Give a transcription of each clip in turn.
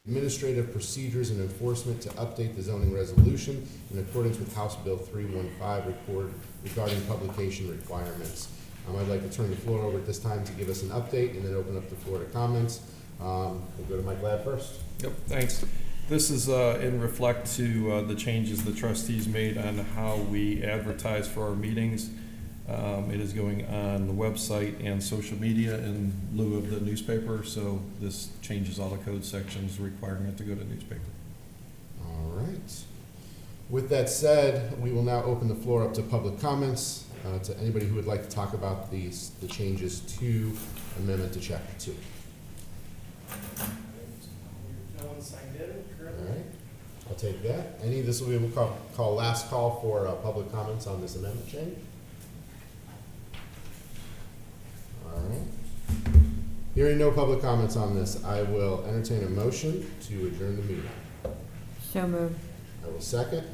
administrative procedures and enforcement to update the zoning resolution in accordance with House Bill 315 regarding publication requirements. I'd like to turn the floor over at this time to give us an update and then open up the floor to comments. We'll go to Mike Ladd first. Yep, thanks. This is in reflect to the changes the trustees made on how we advertise for our meetings. It is going on the website and social media in lieu of the newspaper, so this changes all the code sections requiring it to go to newspaper. All right. With that said, we will now open the floor up to public comments. To anybody who would like to talk about the changes to Amendment to Chapter 2. No one signed in currently. All right, I'll take that. This will be, we'll call last call for public comments on this amendment change. All right. Hearing no public comments on this, I will entertain a motion to adjourn the meeting. So moved. I will second.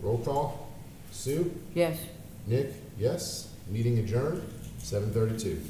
Roll call. Sue? Yes. Nick? Yes. Meeting adjourned, 7:32.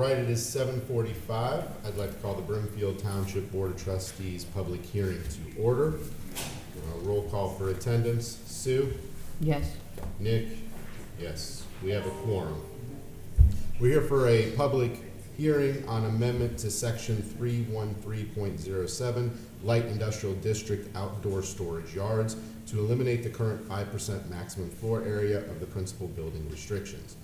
right, it is 7:45. I'd like to call the Brimfield Township Board of Trustees public hearing to order. Roll call for attendance. Sue? Yes. Nick? Yes, we have a quorum. We're here for a public hearing on amendment to section 313.07, light industrial district outdoor storage yards, to eliminate the current 5% maximum floor area of the principal building restrictions.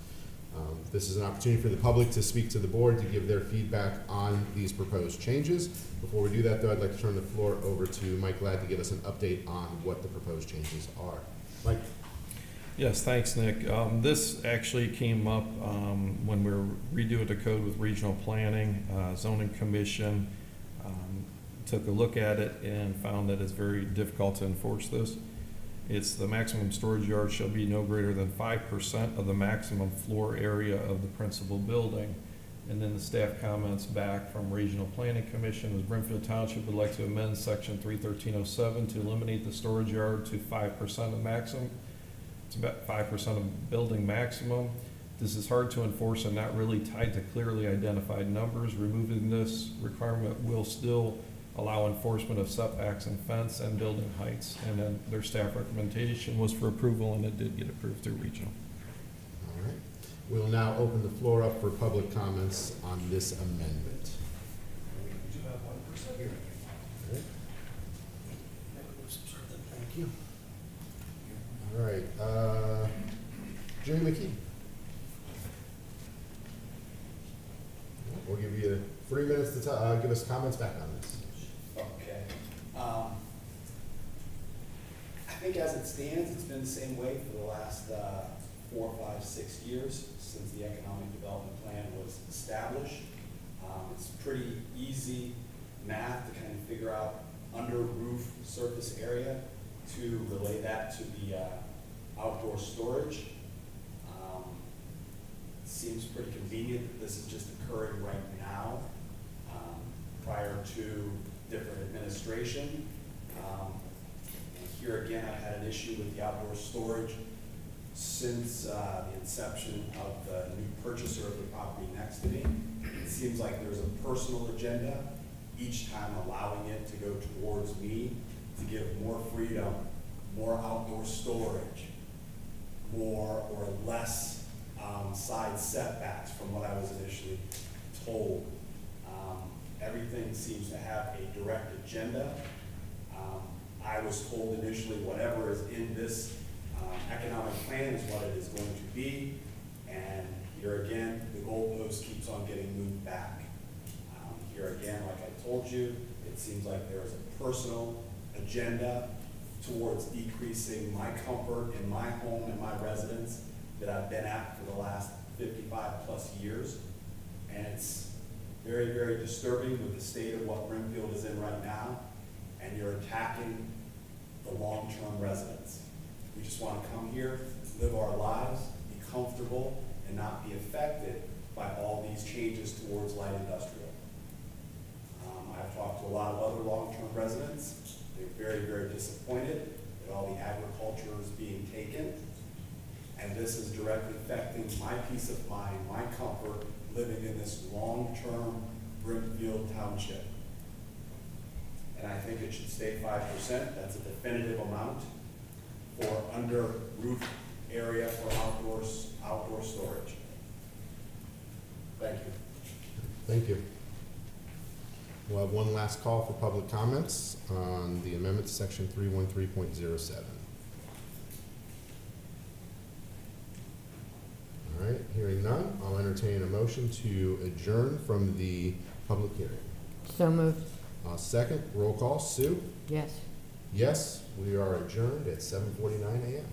This is an opportunity for the public to speak to the board to give their feedback on these proposed changes. Before we do that, though, I'd like to turn the floor over to Mike Ladd to give us an update on what the proposed changes are. Mike? Yes, thanks, Nick. This actually came up when we were redoing the code with regional planning. Zoning Commission took a look at it and found that it's very difficult to enforce this. It's the maximum storage yard shall be no greater than 5% of the maximum floor area of the principal building. And then the staff comments back from Regional Planning Commission was Brimfield Township would like to amend section 31307 to eliminate the storage yard to 5% of maximum. It's about 5% of building maximum. This is hard to enforce and not really tied to clearly identified numbers. Removing this requirement will still allow enforcement of setbacks and fence and building heights. And then their staff recommendation was for approval, and it did get approved through regional. All right. We'll now open the floor up for public comments on this amendment. We do have one person here. All right. Thank you. All right, Jimmy McKee. We'll give you 3 minutes to give us comments back on this. Okay. I think as it stands, it's been the same way for the last 4, 5, 6 years since the economic development plan was established. It's pretty easy math to kind of figure out under roof surface area to relay that to the outdoor storage. Seems pretty convenient that this is just occurring right now, prior to different administration. And here again, I've had an issue with the outdoor storage since the inception of the new purchaser of the property next to me. It seems like there's a personal agenda each time allowing it to go towards me to give more freedom, more outdoor storage, more or less side setbacks from what I was initially told. Everything seems to have a direct agenda. I was told initially whatever is in this economic plan is what it is going to be, and here again, the goalpost keeps on getting moved back. Here again, like I told you, it seems like there is a personal agenda towards decreasing my comfort in my home and my residence that I've been at for the last 55 plus years. And it's very, very disturbing with the state of what Brimfield is in right now, and you're attacking the long-term residents. We just want to come here, live our lives, be comfortable, and not be affected by all these changes towards light industrial. I've talked to a lot of other long-term residents. They're very, very disappointed that all the agriculture is being taken. And this is directly affecting my peace of mind, my comfort, living in this long-term Brimfield Township. And I think it should stay 5%. That's a definitive amount for under roof area for outdoor storage. Thank you. Thank you. We'll have one last call for public comments on the amendment to section 313.07. All right, hearing none, I'll entertain a motion to adjourn from the public hearing. So moved. Second, roll call. Sue? Yes. Yes, we are adjourned at 7:49 a.m.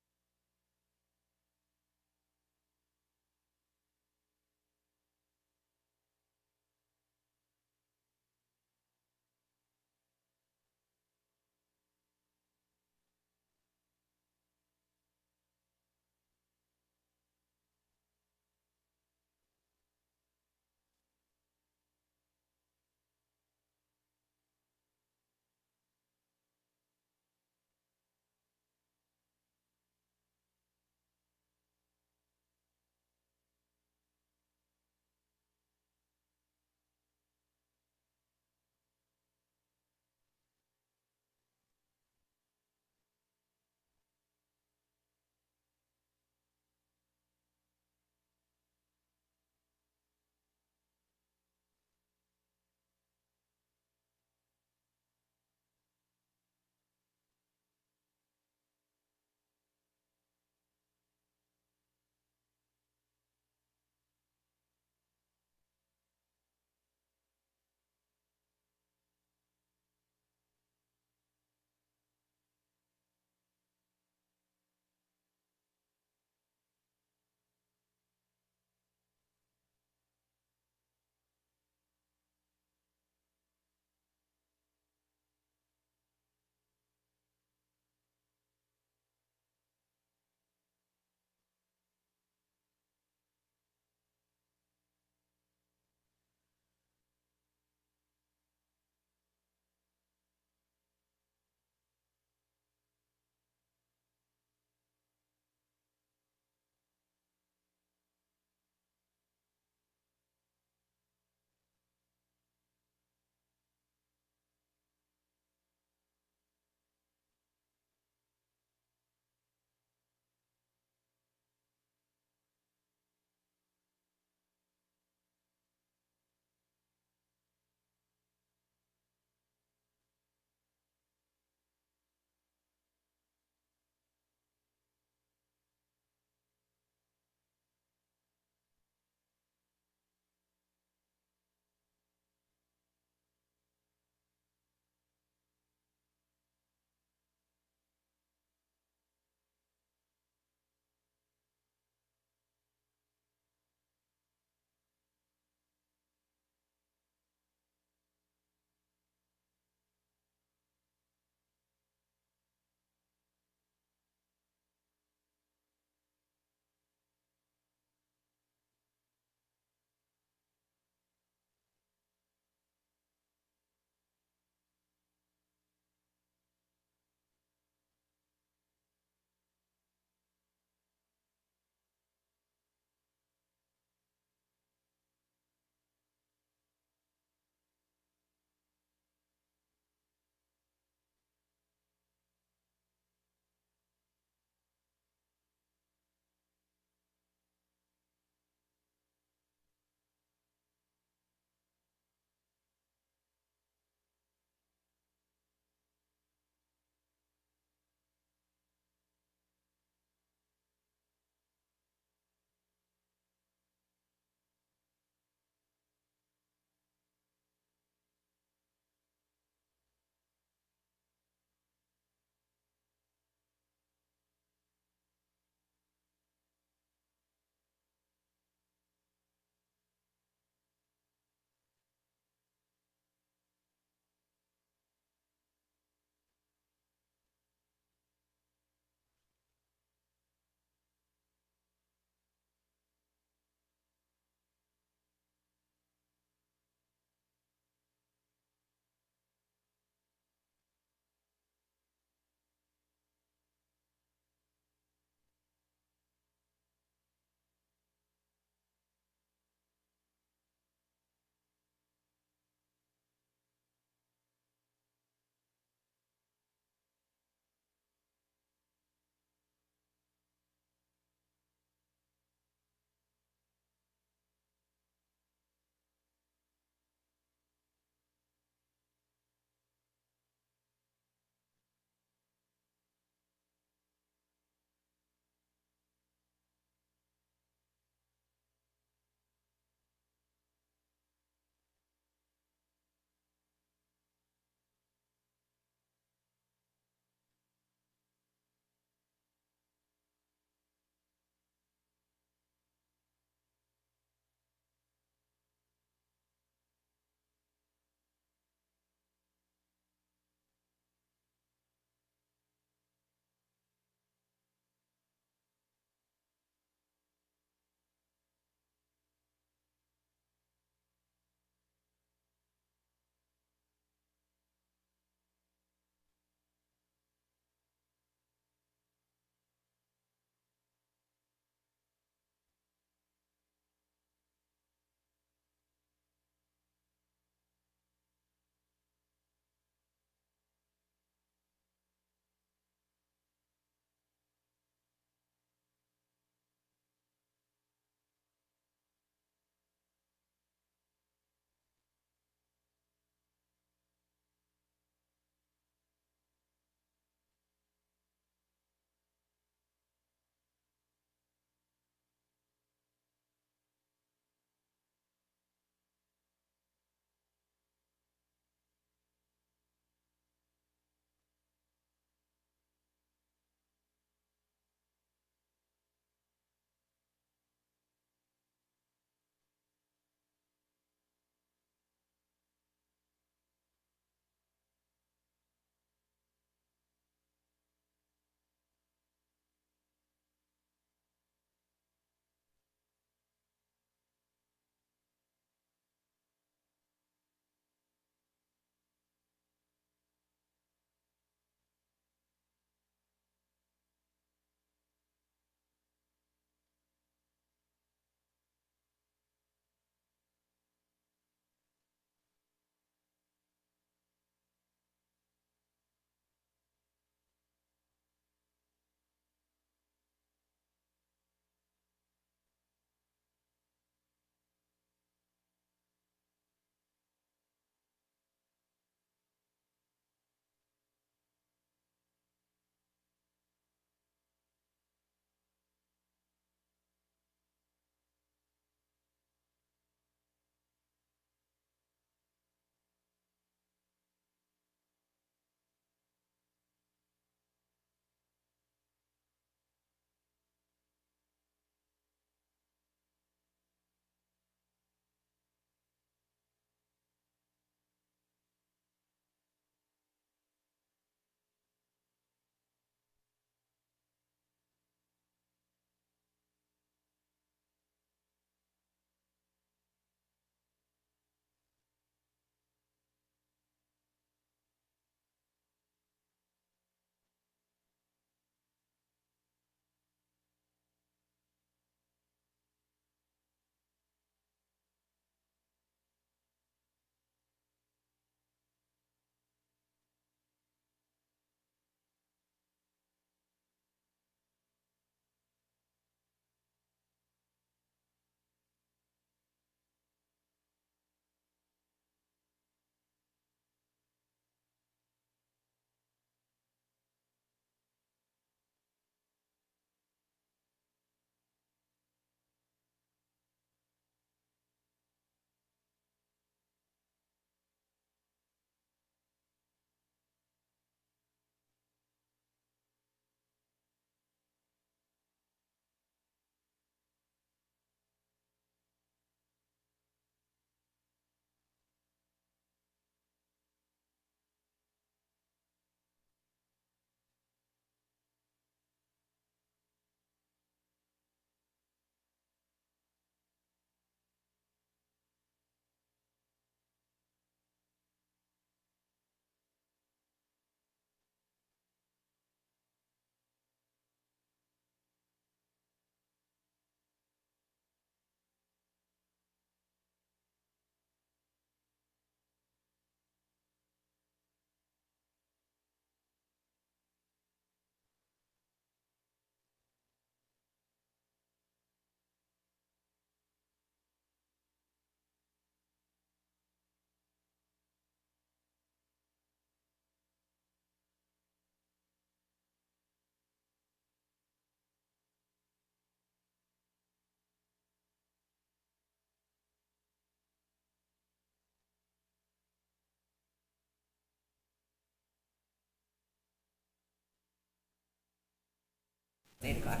8 o'clock.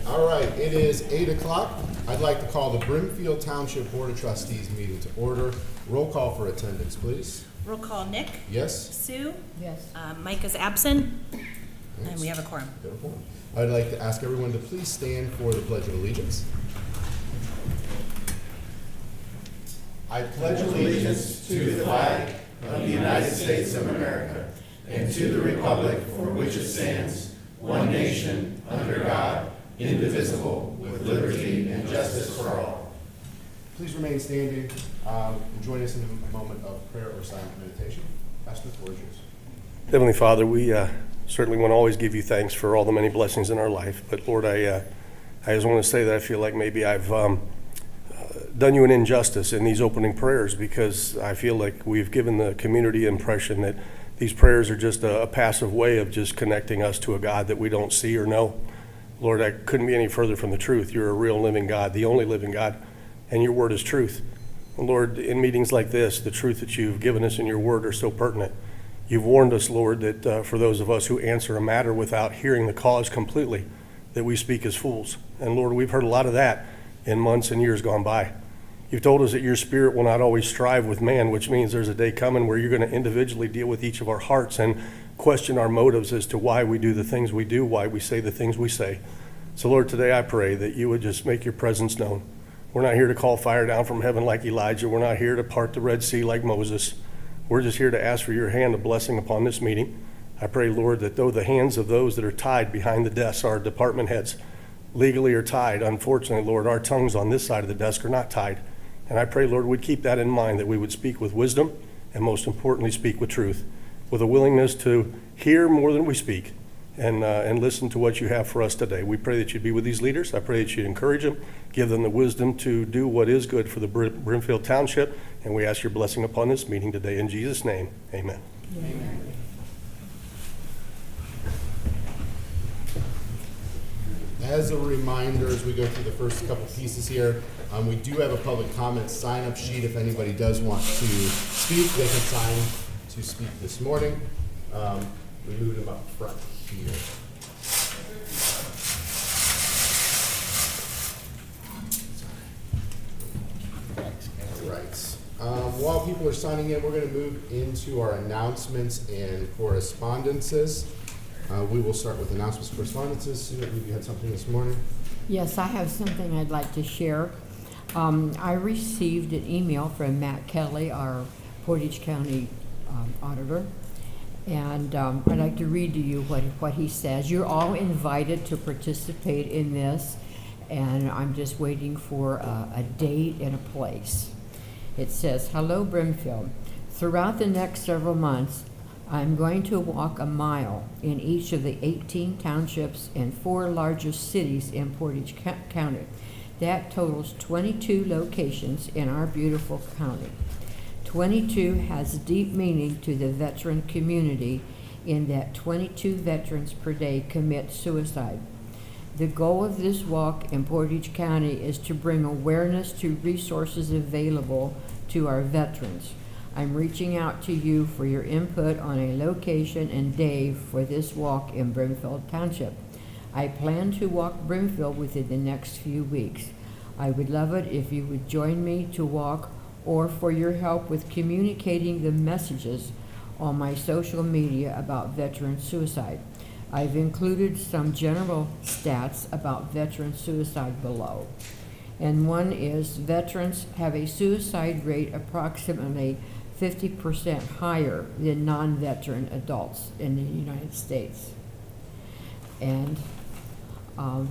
All right, it is 8 o'clock. I'd like to call the Brimfield Township Board of Trustees meeting to order. Roll call for attendance, please. Roll call, Nick, Yes? Sue, Yes. Mike is absent, and we have a quorum. Got a quorum. I'd like to ask everyone to please stand for the Pledge of Allegiance. I pledge allegiance to the flag of the United States of America and to the republic for which it stands, one nation, under God, indivisible, with liberty and justice for all. Please remain standing and join us in a moment of prayer or silent meditation. Pastor, the floor is yours. Heavenly Father, we certainly want to always give you thanks for all the many blessings in our life. But Lord, I just want to say that I feel like maybe I've done you an injustice in these opening prayers, because I feel like we've given the community impression that these prayers are just a passive way of just connecting us to a God that we don't see or know. Lord, I couldn't be any further from the truth. You're a real living God, the only living God, and your word is truth. And Lord, in meetings like this, the truth that you've given us in your word are so pertinent. You've warned us, Lord, that for those of us who answer a matter without hearing the cause completely, that we speak as fools. And Lord, we've heard a lot of that in months and years gone by. You've told us that your spirit will not always strive with man, which means there's a day coming where you're going to individually deal with each of our hearts and question our motives as to why we do the things we do, why we say the things we say. So Lord, today I pray that you would just make your presence known. We're not here to call fire down from heaven like Elijah. We're not here to part the Red Sea like Moses. We're just here to ask for your hand of blessing upon this meeting. I pray, Lord, that though the hands of those that are tied behind the desks, our department heads, legally are tied, unfortunately, Lord, our tongues on this side of the desk are not tied. And I pray, Lord, we'd keep that in mind, that we would speak with wisdom and most importantly, speak with truth, with a willingness to hear more than we speak and listen to what you have for us today. We pray that you'd be with these leaders. I pray that you'd encourage them, give them the wisdom to do what is good for the Brimfield Township. And we ask your blessing upon this meeting today. In Jesus' name, amen. Amen. As a reminder, as we go through the first couple pieces here, we do have a public comment sign-up sheet. If anybody does want to speak, they can sign to speak this morning. We moved them up front here. All right. While people are signing in, we're going to move into our announcements and correspondences. We will start with announcements and correspondences. Sue, I believe you had something this morning. Yes, I have something I'd like to share. I received an email from Matt Kelly, our Portage County auditor, and I'd like to read to you what he says. You're all invited to participate in this, and I'm just waiting for a date and a place. It says, "Hello, Brimfield. Throughout the next several months, I'm going to walk a mile in each of the 18 townships and 4 largest cities in Portage County. That totals 22 locations in our beautiful county. 22 has deep meaning to the veteran community in that 22 veterans per day commit suicide. The goal of this walk in Portage County is to bring awareness to resources available to our veterans. I'm reaching out to you for your input on a location and day for this walk in Brimfield Township. I plan to walk Brimfield within the next few weeks. I would love it if you would join me to walk or for your help with communicating the messages on my social media about veteran suicide. I've included some general stats about veteran suicide below. And one is veterans have a suicide rate approximately 50% higher than non-veteran adults in the United States. And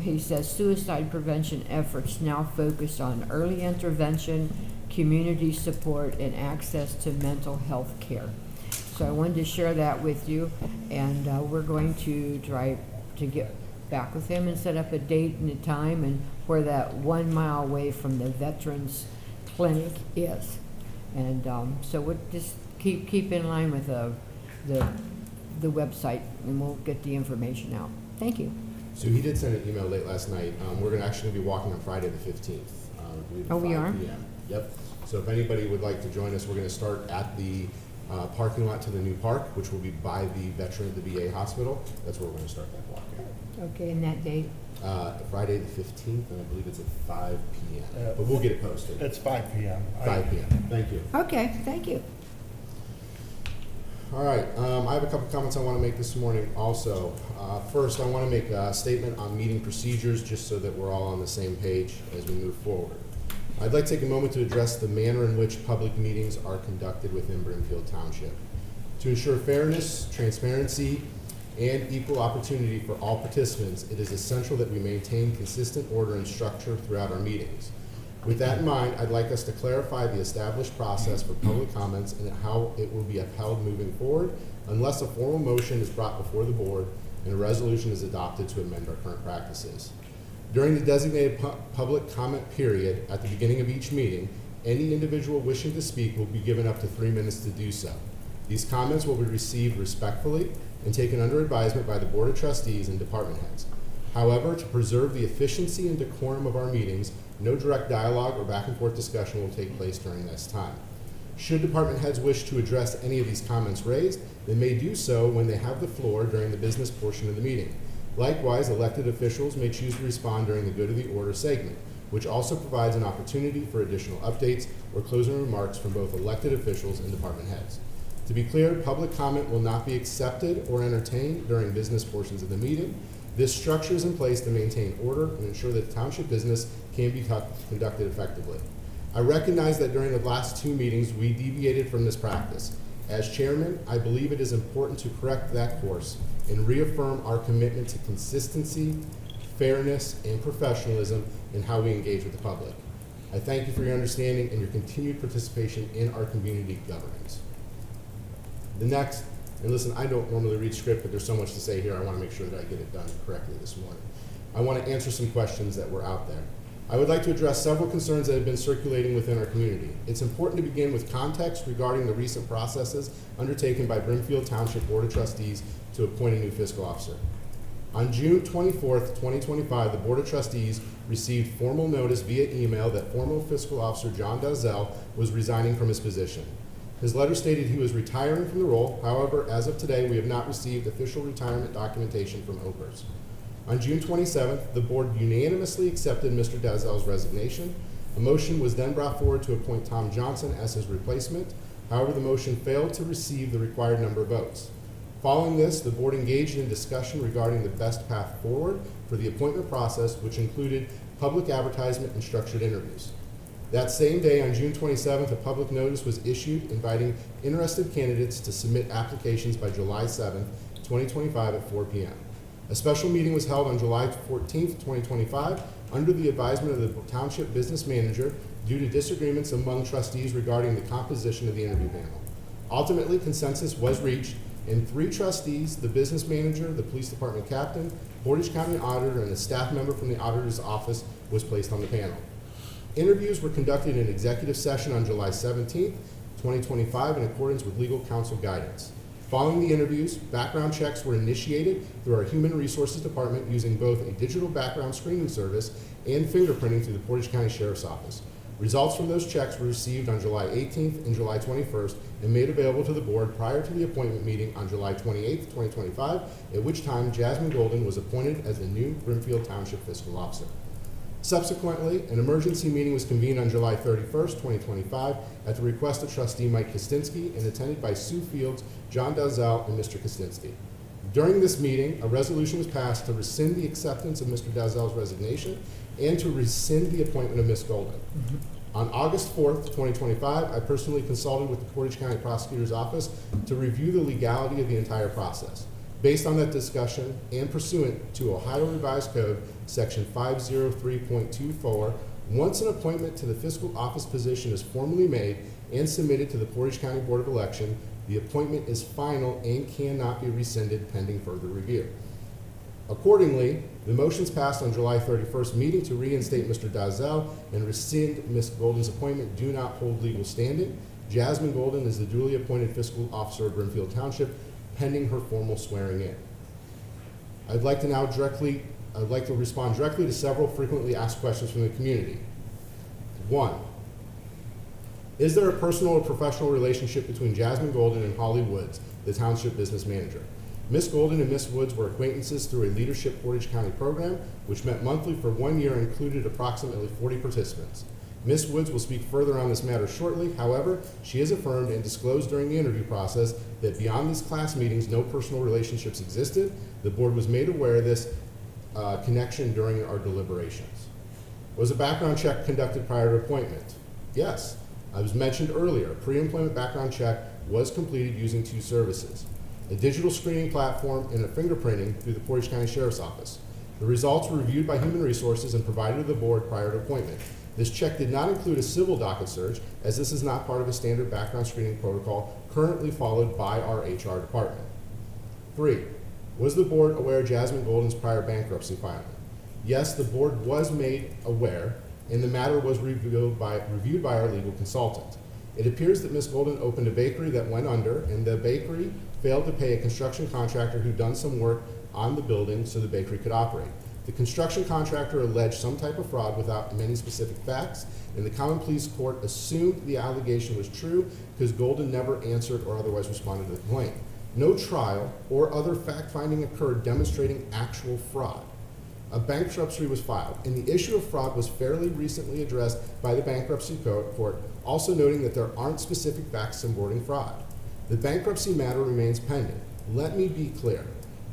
he says suicide prevention efforts now focus on early intervention, community support, and access to mental health care. So I wanted to share that with you, and we're going to try to get back with him and set up a date and a time and where that 1 mile away from the Veterans Clinic is. And so we'll just keep in line with the website, and we'll get the information out. Thank you. So he did send an email late last night. We're going to actually be walking on Friday the 15th. Oh, we are? 5 p.m. Yep. So if anybody would like to join us, we're going to start at the parking lot to the new park, which will be by the veteran at the VA hospital. That's where we're going to start that walk. Okay, and that date? Friday the 15th, and I believe it's at 5 p.m. Yeah. But we'll get it posted. It's 5 PM. 5 p.m. Thank you. Okay, thank you. All right, I have a couple comments I want to make this morning also. First, I want to make a statement on meeting procedures, just so that we're all on the same page as we move forward. I'd like to take a moment to address the manner in which public meetings are conducted within Brimfield Township. To ensure fairness, transparency, and equal opportunity for all participants, it is essential that we maintain consistent order and structure throughout our meetings. With that in mind, I'd like us to clarify the established process for public comments and how it will be upheld moving forward unless a formal motion is brought before the board and a resolution is adopted to amend our current practices. During the designated public comment period at the beginning of each meeting, any individual wishing to speak will be given up to 3 minutes to do so. These comments will be received respectfully and taken under advisement by the Board of Trustees and department heads. However, to preserve the efficiency and decorum of our meetings, no direct dialogue or back and forth discussion will take place during this time. Should department heads wish to address any of these comments raised, they may do so when they have the floor during the business portion of the meeting. Likewise, elected officials may choose to respond during the good of the order segment, which also provides an opportunity for additional updates or closing remarks from both elected officials and department heads. To be clear, public comment will not be accepted or entertained during business portions of the meeting. This structure is in place to maintain order and ensure that township business can be conducted effectively. I recognize that during the last 2 meetings, we deviated from this practice. As chairman, I believe it is important to correct that course and reaffirm our commitment to consistency, fairness, and professionalism in how we engage with the public. I thank you for your understanding and your continued participation in our community governance. The next, and listen, I don't normally read script, but there's so much to say here, I want to make sure that I get it done correctly this morning. I want to answer some questions that were out there. I would like to address several concerns that have been circulating within our community. It's important to begin with context regarding the recent processes undertaken by Brimfield Township Board of Trustees to appoint a new fiscal officer. On June 24th, 2025, the Board of Trustees received formal notice via email that former fiscal officer John Dalzell was resigning from his position. His letter stated he was retiring from the role. However, as of today, we have not received official retirement documentation from OPERS. On June 27th, the board unanimously accepted Mr. Dalzell's resignation. A motion was then brought forward to appoint Tom Johnson as his replacement. However, the motion failed to receive the required number of votes. Following this, the board engaged in discussion regarding the best path forward for the appointment process, which included public advertisement and structured interviews. That same day, on June 27th, a public notice was issued inviting interested candidates to submit applications by July 7th, 2025 at 4 p.m. A special meeting was held on July 14th, 2025, under the advisement of the township business manager due to disagreements among trustees regarding the composition of the interview panel. Ultimately, consensus was reached, and 3 trustees, the business manager, the police department captain, Portage County auditor, and a staff member from the auditor's office was placed on the panel. Interviews were conducted in executive session on July 17th, 2025, in accordance with legal counsel guidance. Following the interviews, background checks were initiated through our Human Resources Department using both a digital background screening service and fingerprinting through the Portage County Sheriff's Office. Results from those checks were received on July 18th and July 21st and made available to the board prior to the appointment meeting on July 28th, 2025, at which time Jasmine Golden was appointed as the new Brimfield Township Fiscal Officer. Subsequently, an emergency meeting was convened on July 31st, 2025, at the request of trustee Mike Kostinsky and attended by Sue Fields, John Dalzell, and Mr. Kostinsky. During this meeting, a resolution was passed to rescind the acceptance of Mr. Dalzell's resignation and to rescind the appointment of Ms. Golden. On August 4th, 2025, I personally consulted with the Portage County Prosecutor's Office to review the legality of the entire process. Based on that discussion and pursuant to Ohio Revised Code, Section 503.24, once an appointment to the fiscal office position is formally made and submitted to the Portage County Board of Election, the appointment is final and cannot be rescinded pending further review. Accordingly, the motions passed on July 31st meeting to reinstate Mr. Dalzell and rescind Ms. Golden's appointment do not hold legal standing. Jasmine Golden is the duly appointed fiscal officer of Brimfield Township pending her formal swearing in. I'd like to respond directly to several frequently asked questions from the community. 1, is there a personal or professional relationship between Jasmine Golden and Holly Woods, the township business manager? Miss Golden and Miss Woods were acquaintances through a Leadership Portage County program, which met monthly for 1 year and included approximately 40 participants. Miss Woods will speak further on this matter shortly. However, she has affirmed and disclosed during the interview process that beyond these class meetings, no personal relationships existed. The board was made aware of this connection during our deliberations. Was a background check conducted prior to appointment? Yes. I was mentioned earlier, a pre-employment background check was completed using 2 services, a digital screening platform and a fingerprinting through the Portage County Sheriff's Office. The results were reviewed by Human Resources and provided to the board prior to appointment. This check did not include a civil docket search, as this is not part of a standard background screening protocol currently followed by our HR department. 3, was the board aware of Jasmine Golden's prior bankruptcy filing? Yes, the board was made aware, and the matter was reviewed by our legal consultant. It appears that Ms. Golden opened a bakery that went under, and the bakery failed to pay a construction contractor who done some work on the building so the bakery could operate. The construction contractor alleged some type of fraud without many specific facts, and the Common Pleas Court assumed the allegation was true because Golden never answered or otherwise responded to the complaint. No trial or other fact-finding occurred demonstrating actual fraud. A bankruptcy was filed, and the issue of fraud was fairly recently addressed by the bankruptcy court, also noting that there aren't specific facts supporting fraud. The bankruptcy matter remains pending. Let me be clear.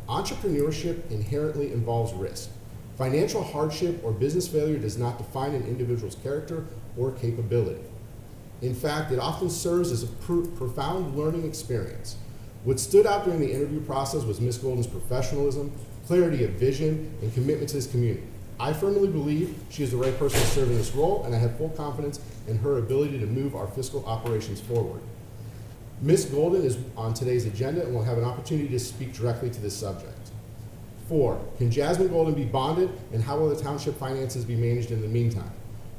Entrepreneurship inherently involves risk. Financial hardship or business failure does not define an individual's character or capability. In fact, it often serves as a profound learning experience. What stood out during the interview process was Ms. Golden's professionalism, clarity of vision, and commitment to this community. I firmly believe she is the right person to serve in this role, and I have full confidence in her ability to move our fiscal operations forward. Ms. Golden is on today's agenda and will have an opportunity to speak directly to this subject. 4, can Jasmine Golden be bonded, and how will the township finances be managed in the meantime?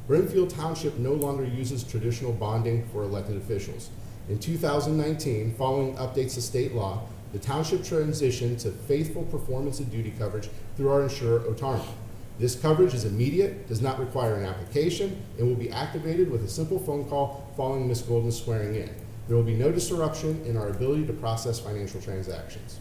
Brimfield Township no longer uses traditional bonding for elected officials. In 2019, following updates to state law, the township transitioned to faithful performance and duty coverage through our insurer, Otarma. This coverage is immediate, does not require an application, and will be activated with a simple phone call following Ms. Golden's swearing in. There will be no disruption in our ability to process financial transactions.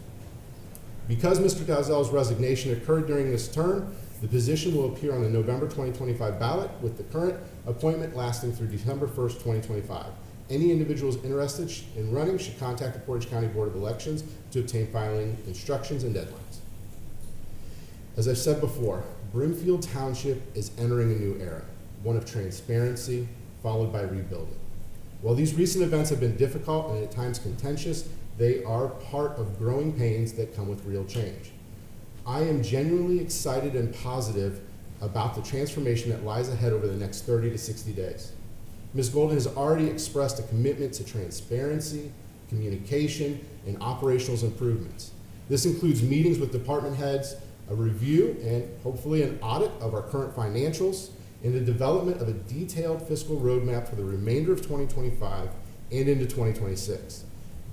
Because Mr. Dalzell's resignation occurred during this term, the position will appear on the November 2025 ballot, with the current appointment lasting through December 1st, 2025. Any individuals interested in running should contact the Portage County Board of Elections to obtain filing instructions and deadlines. As I've said before, Brimfield Township is entering a new era, one of transparency followed by rebuilding. While these recent events have been difficult and at times contentious, they are part of growing pains that come with real change. I am genuinely excited and positive about the transformation that lies ahead over the next 30 to 60 days. Ms. Golden has already expressed a commitment to transparency, communication, and operational improvements. This includes meetings with department heads, a review and hopefully an audit of our current financials, and the development of a detailed fiscal roadmap for the remainder of 2025 and into 2026.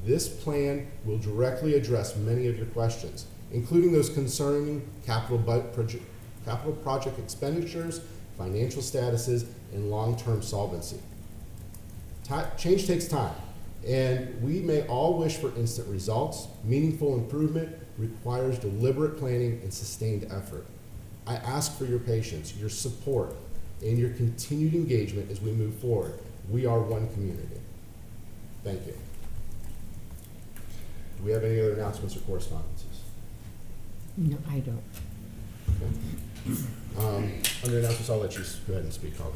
This plan will directly address many of your questions, including those concerning capital project expenditures, financial statuses, and long-term solvency. Change takes time, and we may all wish for instant results. Meaningful improvement requires deliberate planning and sustained effort. I ask for your patience, your support, and your continued engagement as we move forward. We are one community. Thank you. Do we have any other announcements or correspondences? No, I don't. Okay. Under announcements, I'll let you go ahead and speak, Holly.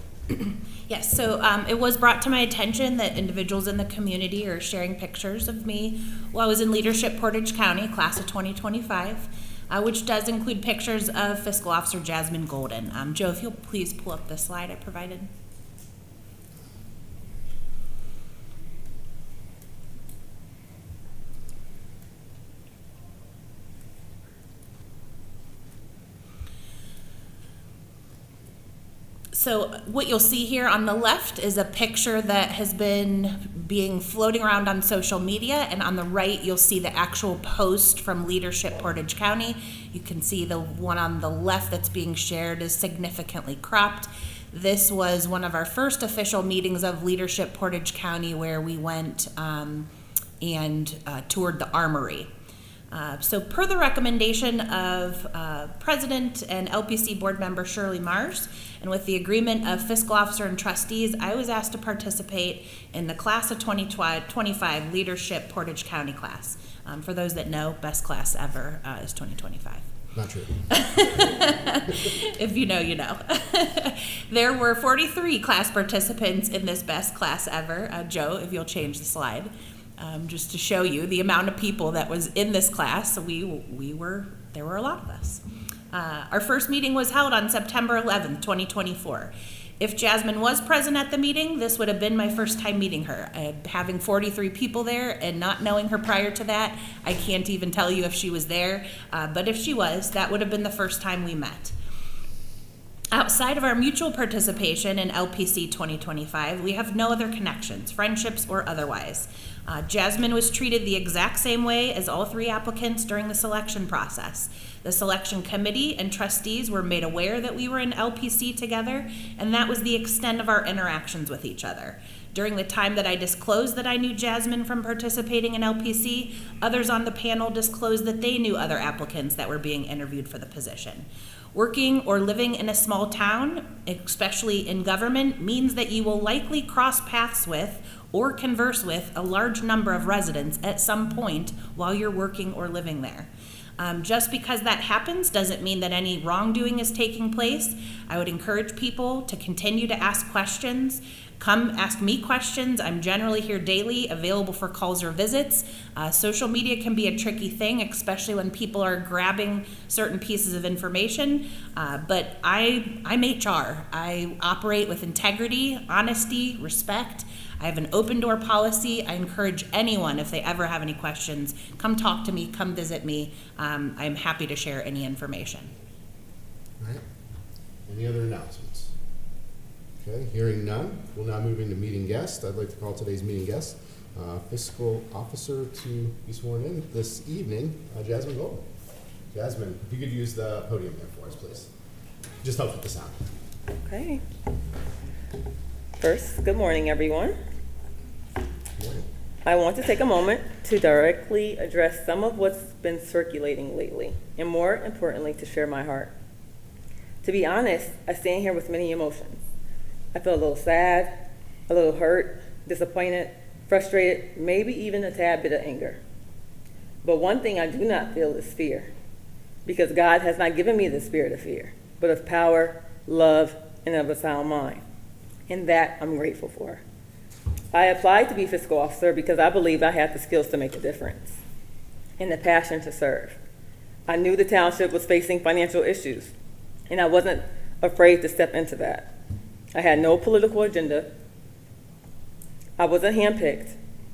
Yes, so it was brought to my attention that individuals in the community are sharing pictures of me while I was in Leadership Portage County, class of 2025, which does include pictures of Fiscal Officer Jasmine Golden. Joe, if you'll please pull up the slide I provided. So what you'll see here on the left is a picture that has been floating around on social media, and on the right you'll see the actual post from Leadership Portage County. You can see the one on the left that's being shared is significantly cropped. This was one of our first official meetings of Leadership Portage County, where we went and toured the armory. So per the recommendation of President and LPC Board Member Shirley Mars, and with the agreement of Fiscal Officer and Trustees, I was asked to participate in the Class of 2025 Leadership Portage County class. For those that know, best class ever is 2025. Not true. If you know, you know. There were 43 class participants in this best class ever. Joe, if you'll change the slide, just to show you the amount of people that was in this class. So there were a lot of us. Our first meeting was held on September 11th, 2024. If Jasmine was present at the meeting, this would have been my first time meeting her. Having 43 people there and not knowing her prior to that, I can't even tell you if she was there. But if she was, that would have been the first time we met. Outside of our mutual participation in LPC 2025, we have no other connections, friendships, or otherwise. Jasmine was treated the exact same way as all 3 applicants during the selection process. The selection committee and trustees were made aware that we were in LPC together, and that was the extent of our interactions with each other. During the time that I disclosed that I knew Jasmine from participating in LPC, others on the panel disclosed that they knew other applicants that were being interviewed for the position. Working or living in a small town, especially in government, means that you will likely cross paths with or converse with a large number of residents at some point while you're working or living there. Just because that happens doesn't mean that any wrongdoing is taking place. I would encourage people to continue to ask questions. Come ask me questions. I'm generally here daily, available for calls or visits. Social media can be a tricky thing, especially when people are grabbing certain pieces of information. But I'm HR. I operate with integrity, honesty, respect. I have an open door policy. I encourage anyone, if they ever have any questions, come talk to me, come visit me. I'm happy to share any information. All right. Any other announcements? Okay, hearing none, we'll now move into meeting guests. I'd like to call today's meeting guest, Fiscal Officer to be sworn in this evening, Jasmine Golden. Jasmine, if you could use the podium there for us, please. Just help with the sound. Okay. First, good morning, everyone. Good morning. I want to take a moment to directly address some of what's been circulating lately, and more importantly, to share my heart. To be honest, I stand here with many emotions. I feel a little sad, a little hurt, disappointed, frustrated, maybe even a tad bit of anger. But one thing I do not feel is fear, because God has not given me the spirit of fear, but of power, love, and of a sound mind. And that I'm grateful for. I applied to be fiscal officer because I believed I had the skills to make a difference and the passion to serve. I knew the township was facing financial issues, and I wasn't afraid to step into that. I had no political agenda. I wasn't handpicked.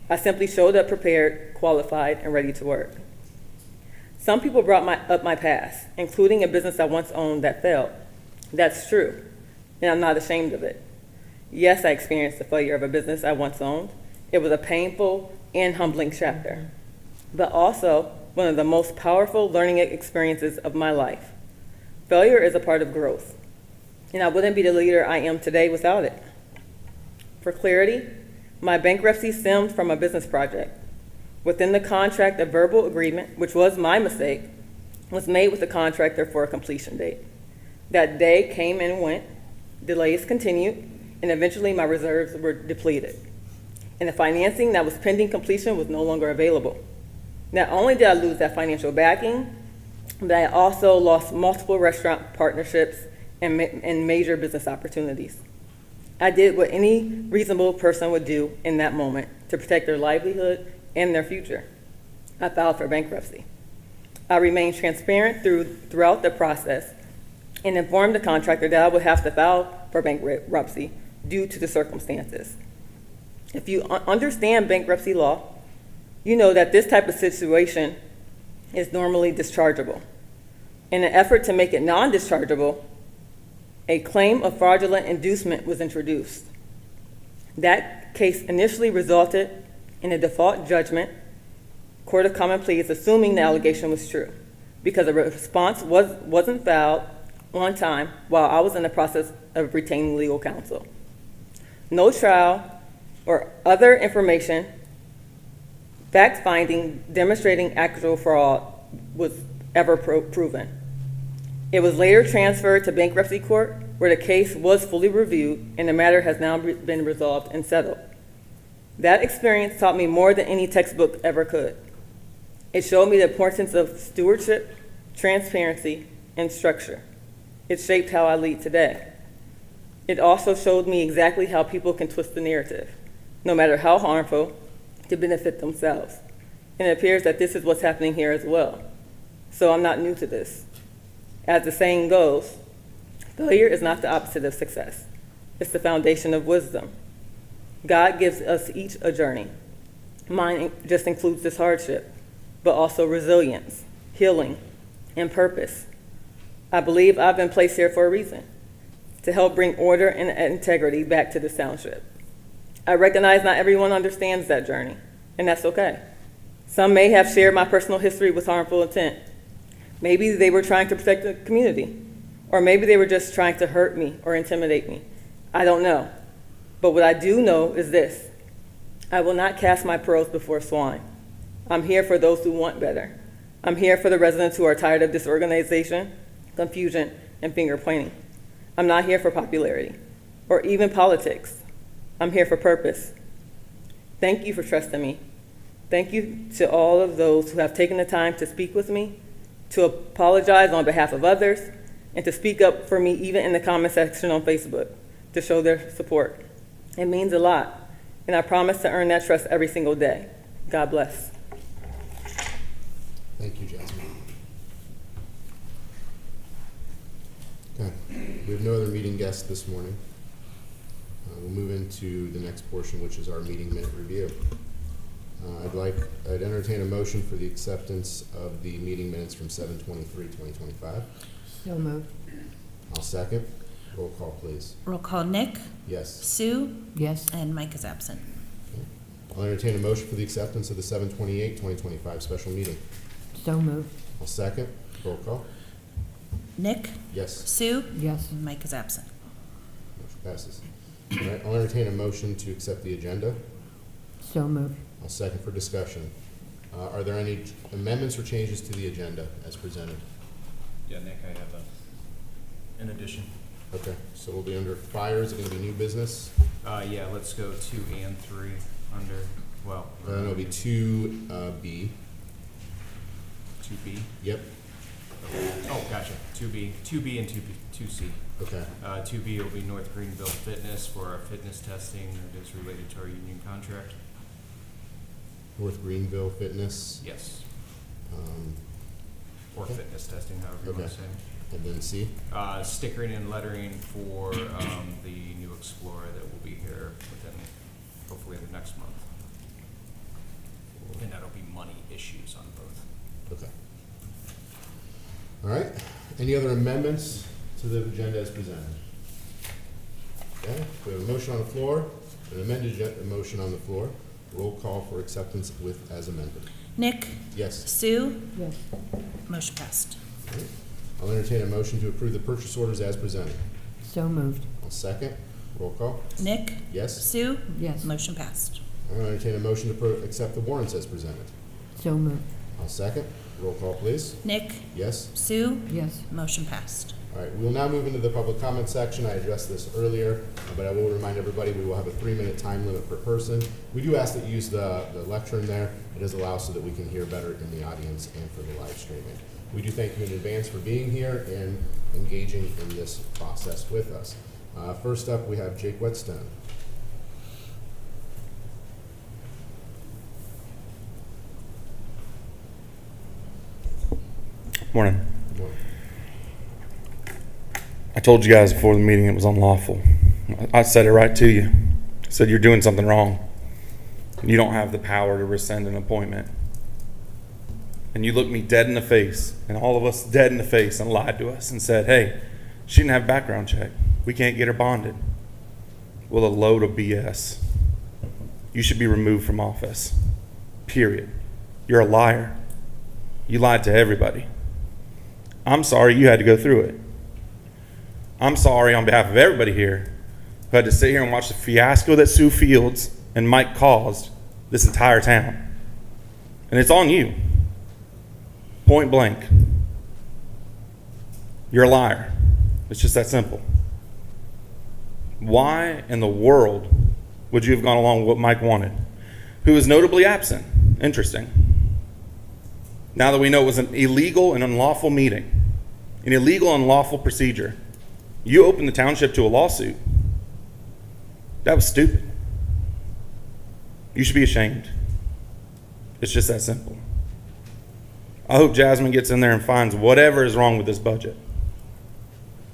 I simply showed up prepared, qualified, and ready to work. Some people brought up my past, including a business I once owned that failed. That's true, and I'm not ashamed of it. Yes, I experienced the failure of a business I once owned. It was a painful and humbling chapter, but also one of the most powerful learning experiences of my life. Failure is a part of growth, and I wouldn't be the leader I am today without it. For clarity, my bankruptcy stemmed from a business project. Within the contract, a verbal agreement, which was my mistake, was made with the contractor for a completion date. That day came and went, delays continued, and eventually my reserves were depleted. And the financing that was pending completion was no longer available. Not only did I lose that financial backing, but I also lost multiple restaurant partnerships and major business opportunities. I did what any reasonable person would do in that moment to protect their livelihood and their future. I filed for bankruptcy. I remained transparent throughout the process and informed the contractor that I would have to file for bankruptcy due to the circumstances. If you understand bankruptcy law, you know that this type of situation is normally dischargeable. In an effort to make it non-dischargeable, a claim of fraudulent inducement was introduced. That case initially resulted in a default judgment, Court of Common Pleas assuming the allegation was true, because a response wasn't filed on time while I was in the process of retaining legal counsel. No trial or other information Fact-finding demonstrating actual fraud was ever proven. It was later transferred to bankruptcy court, where the case was fully reviewed and the matter has now been resolved and settled. That experience taught me more than any textbook ever could. It showed me the importance of stewardship, transparency, and structure. It shaped how I lead today. It also showed me exactly how people can twist the narrative, no matter how harmful, to benefit themselves. And it appears that this is what's happening here as well. So I'm not new to this. As the saying goes, failure is not the opposite of success. It's the foundation of wisdom. God gives us each a journey. Mine just includes this hardship, but also resilience, healing, and purpose. I believe I've been placed here for a reason, to help bring order and integrity back to this township. I recognize not everyone understands that journey, and that's okay. Some may have shared my personal history with harmful intent. Maybe they were trying to protect the community, or maybe they were just trying to hurt me or intimidate me. I don't know. But what I do know is this: I will not cast my pearls before swine. I'm here for those who want better. I'm here for the residents who are tired of disorganization, confusion, and finger pointing. I'm not here for popularity or even politics. I'm here for purpose. Thank you for trusting me. Thank you to all of those who have taken the time to speak with me, to apologize on behalf of others, and to speak up for me even in the comment section on Facebook to show their support. It means a lot, and I promise to earn that trust every single day. God bless. Thank you, Jasmine. Okay, we have no other meeting guests this morning. We'll move into the next portion, which is our meeting minute review. I'd entertain a motion for the acceptance of the meeting minutes from 7/23/2025. So moved. I'll second. Roll call, please. Roll call, Nick, Yes. Sue, Yes. and Mike is absent. I'll entertain a motion for the acceptance of the 7/28/2025 special meeting. So moved. I'll second. Roll call. Nick, Yes. Sue, Yes. and Mike is absent. Motion passes. All right, I'll entertain a motion to accept the agenda. So moved. I'll second for discussion. Are there any amendments or changes to the agenda as presented? Yeah, Nick, I have an addition. Okay, so we'll be under fire. Is it going to be new business? Yeah, let's go 2 and 3 under, well. Then it'll be 2B. 2B. Yep. Oh, gotcha. 2B and 2C. Okay. 2B will be North Greenville Fitness for our fitness testing that is related to our union contract. North Greenville Fitness. Yes, or Okay. fitness testing, however you want Okay. to say. And then C. Stickering and lettering for the new Explorer that will be here within, hopefully, the next month. And that'll be money issues on both. Okay. All right. Any other amendments to the agenda as presented? Okay. We have a motion on the floor, an amended motion on the floor. Roll call for acceptance with as amended. Nick, Yes. Sue, Yes. motion passed. All right. I'll entertain a motion to approve the purchase orders as presented. So moved. I'll second. Roll call. Nick, Yes. Sue, Yes. motion passed. I'll entertain a motion to accept the warrants as presented. So moved. I'll second. Roll call, please. Nick, Yes. Sue, Yes. motion passed. All right, we will now move into the public comment section. I addressed this earlier, but I will remind everybody we will have a 3-minute time limit per person. We do ask that you use the lectern there. It does allow so that we can hear better in the audience and for the live streaming. We do thank you in advance for being here and engaging in this process with us. First up, we have Jake Whetstone. Morning. Good morning. I told you guys before the meeting it was unlawful. I said it right to you. I said you're doing something wrong. You don't have the power to rescind an appointment. And you looked me dead in the face, and all of us dead in the face, and lied to us and said, hey, she didn't have a background check. We can't get her bonded. Well, a load of BS. You should be removed from office. Period. You're a liar. You lied to everybody. I'm sorry you had to go through it. I'm sorry on behalf of everybody here who had to sit here and watch the fiasco that Sue Fields and Mike caused this entire town. And it's on you. Point blank. You're a liar. It's just that simple. Why in the world would you have gone along with what Mike wanted, who is notably absent? Interesting. Now that we know it was an illegal and unlawful meeting, an illegal and unlawful procedure, you opened the township to a lawsuit. That was stupid. You should be ashamed. It's just that simple. I hope Jasmine gets in there and finds whatever is wrong with this budget.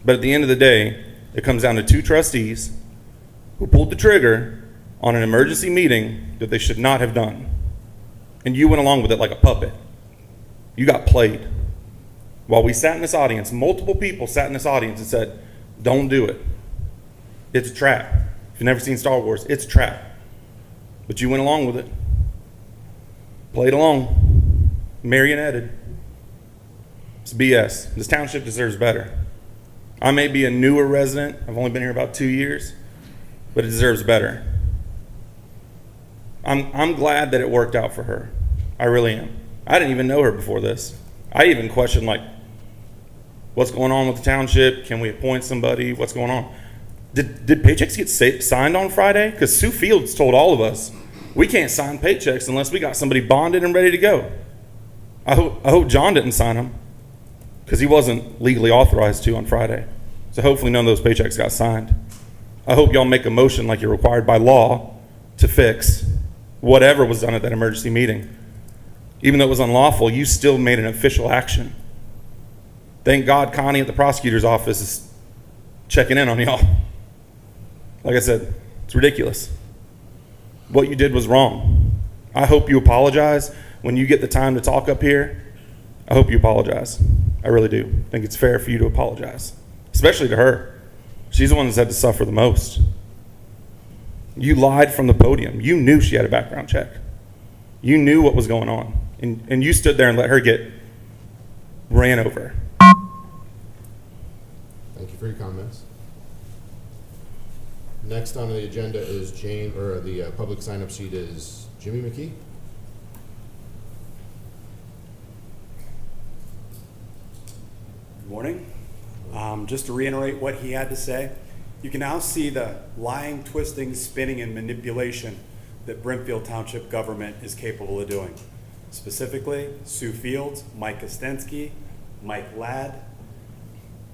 But at the end of the day, it comes down to two trustees who pulled the trigger on an emergency meeting that they should not have done. And you went along with it like a puppet. You got played. While we sat in this audience, multiple people sat in this audience and said, don't do it. It's a trap. If you've never seen Star Wars, it's a trap. But you went along with it. Played along. Marionetted. It's BS. This township deserves better. I may be a newer resident. I've only been here about 2 years, but it deserves better. I'm glad that it worked out for her. I really am. I didn't even know her before this. I even questioned, like, what's going on with the township? Can we appoint somebody? What's going on? Did paychecks get signed on Friday? Because Sue Fields told all of us, we can't sign paychecks unless we got somebody bonded and ready to go. I hope John didn't sign them, because he wasn't legally authorized to on Friday. So hopefully none of those paychecks got signed. I hope y'all make a motion like you're required by law to fix whatever was done at that emergency meeting. Even though it was unlawful, you still made an official action. Thank God Connie at the prosecutor's office is checking in on y'all. Like I said, it's ridiculous. What you did was wrong. I hope you apologize when you get the time to talk up here. I hope you apologize. I really do. I think it's fair for you to apologize, especially to her. She's the one that's had to suffer the most. You lied from the podium. You knew she had a background check. You knew what was going on. And you stood there and let her get ran over. Thank you for your comments. Next on the agenda is the public sign-up sheet is Jimmy McKee. Good morning. Just to reiterate what he had to say, you can now see the lying, twisting, spinning, and manipulation that Brimfield Township government is capable of doing. Specifically, Sue Fields, Mike Kostensky, Mike Ladd,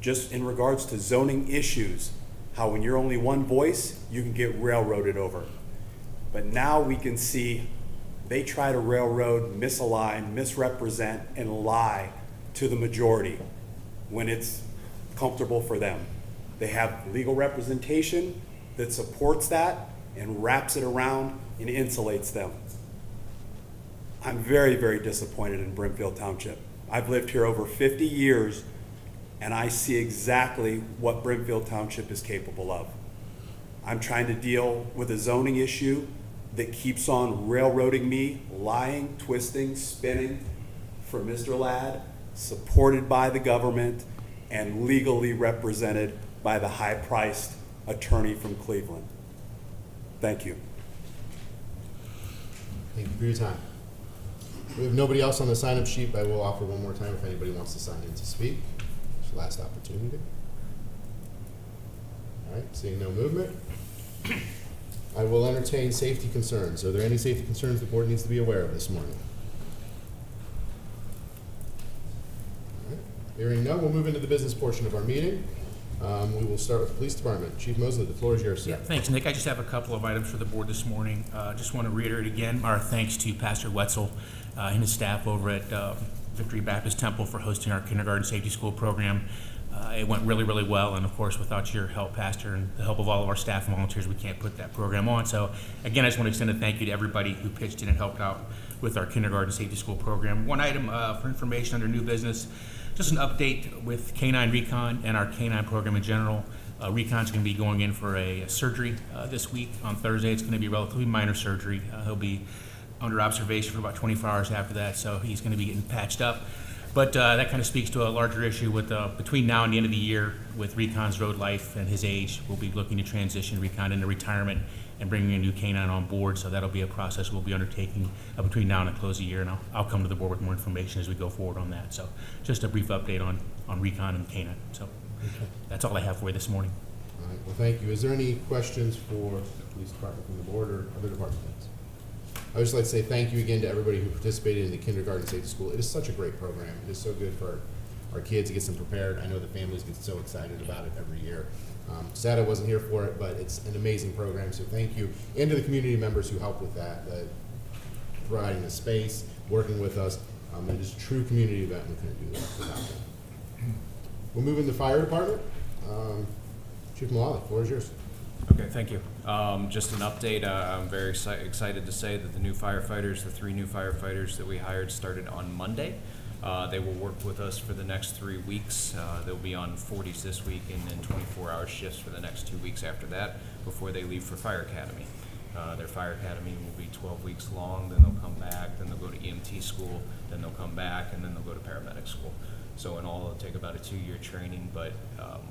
just in regards to zoning issues, how when you're only one voice, you can get railroaded over. But now we can see they try to railroad, misalign, misrepresent, and lie to the majority when it's comfortable for them. They have legal representation that supports that and wraps it around and insulates them. I'm very, very disappointed in Brimfield Township. I've lived here over 50 years, and I see exactly what Brimfield Township is capable of. I'm trying to deal with a zoning issue that keeps on railroading me, lying, twisting, spinning for Mr. Ladd, supported by the government, and legally represented by the high-priced attorney from Cleveland. Thank you. Thank you for your time. We have nobody else on the sign-up sheet, but I will offer one more time if anybody wants to sign in to speak. It's your last opportunity. All right, seeing no movement. I will entertain safety concerns. Are there any safety concerns the board needs to be aware of this morning? All right, hearing none, we'll move into the business portion of our meeting. We will start with the police department. Chief Mosley, the floor is yours, sir. Yeah, thanks, Nick. I just have a couple of items for the board this morning. Just want to reiterate again our thanks to Pastor Wetzel and his staff over at Victory Baptist Temple for hosting our kindergarten safety school program. It went really, really well, and of course, without your help, Pastor, and the help of all of our staff and volunteers, we can't put that program on. So, again, I just want to extend a thank you to everybody who pitched in and helped out with our kindergarten safety school program. One item for information under new business, just an update with K-9 Recon and our K-9 program in general. Recon's going to be going in for a surgery this week on Thursday. It's going to be a relatively minor surgery. He'll be under observation for about 24 hours after that, so he's going to be getting patched up. But that kind of speaks to a larger issue with between now and the end of the year with Recon's road life and his age. We'll be looking to transition Recon into retirement and bringing a new canine on board. So that'll be a process we'll be undertaking between now and the close of the year, and I'll come to the board with more information as we go forward on that. So just a brief update on recon and canine. So that's all I have for you this morning. All right, well, thank you. Is there any questions for the police department from the board or other department heads? I would just like to say thank you again to everybody who participated in the kindergarten safety school. It is such a great program. It is so good for our kids. It gets them prepared. I know the families get so excited about it every year. Sad I wasn't here for it, but it's an amazing program, so thank you. And to the community members who helped with that, providing the space, working with us. It is a true community event, and we couldn't do that without them. We'll move into the fire department. Chief Malala, the floor is yours. Okay, thank you. Just an update, I'm very excited to say that the new firefighters, the 3 new firefighters that we hired started on Monday. They will work with us for the next 3 weeks. They'll be on 40s this week and then 24-hour shifts for the next 2 weeks after that before they leave for fire academy. Their fire academy will be 12 weeks long, then they'll come back, then they'll go to EMT school, then they'll come back, and then they'll go to paramedic school. So in all, it'll take about a 2-year training, but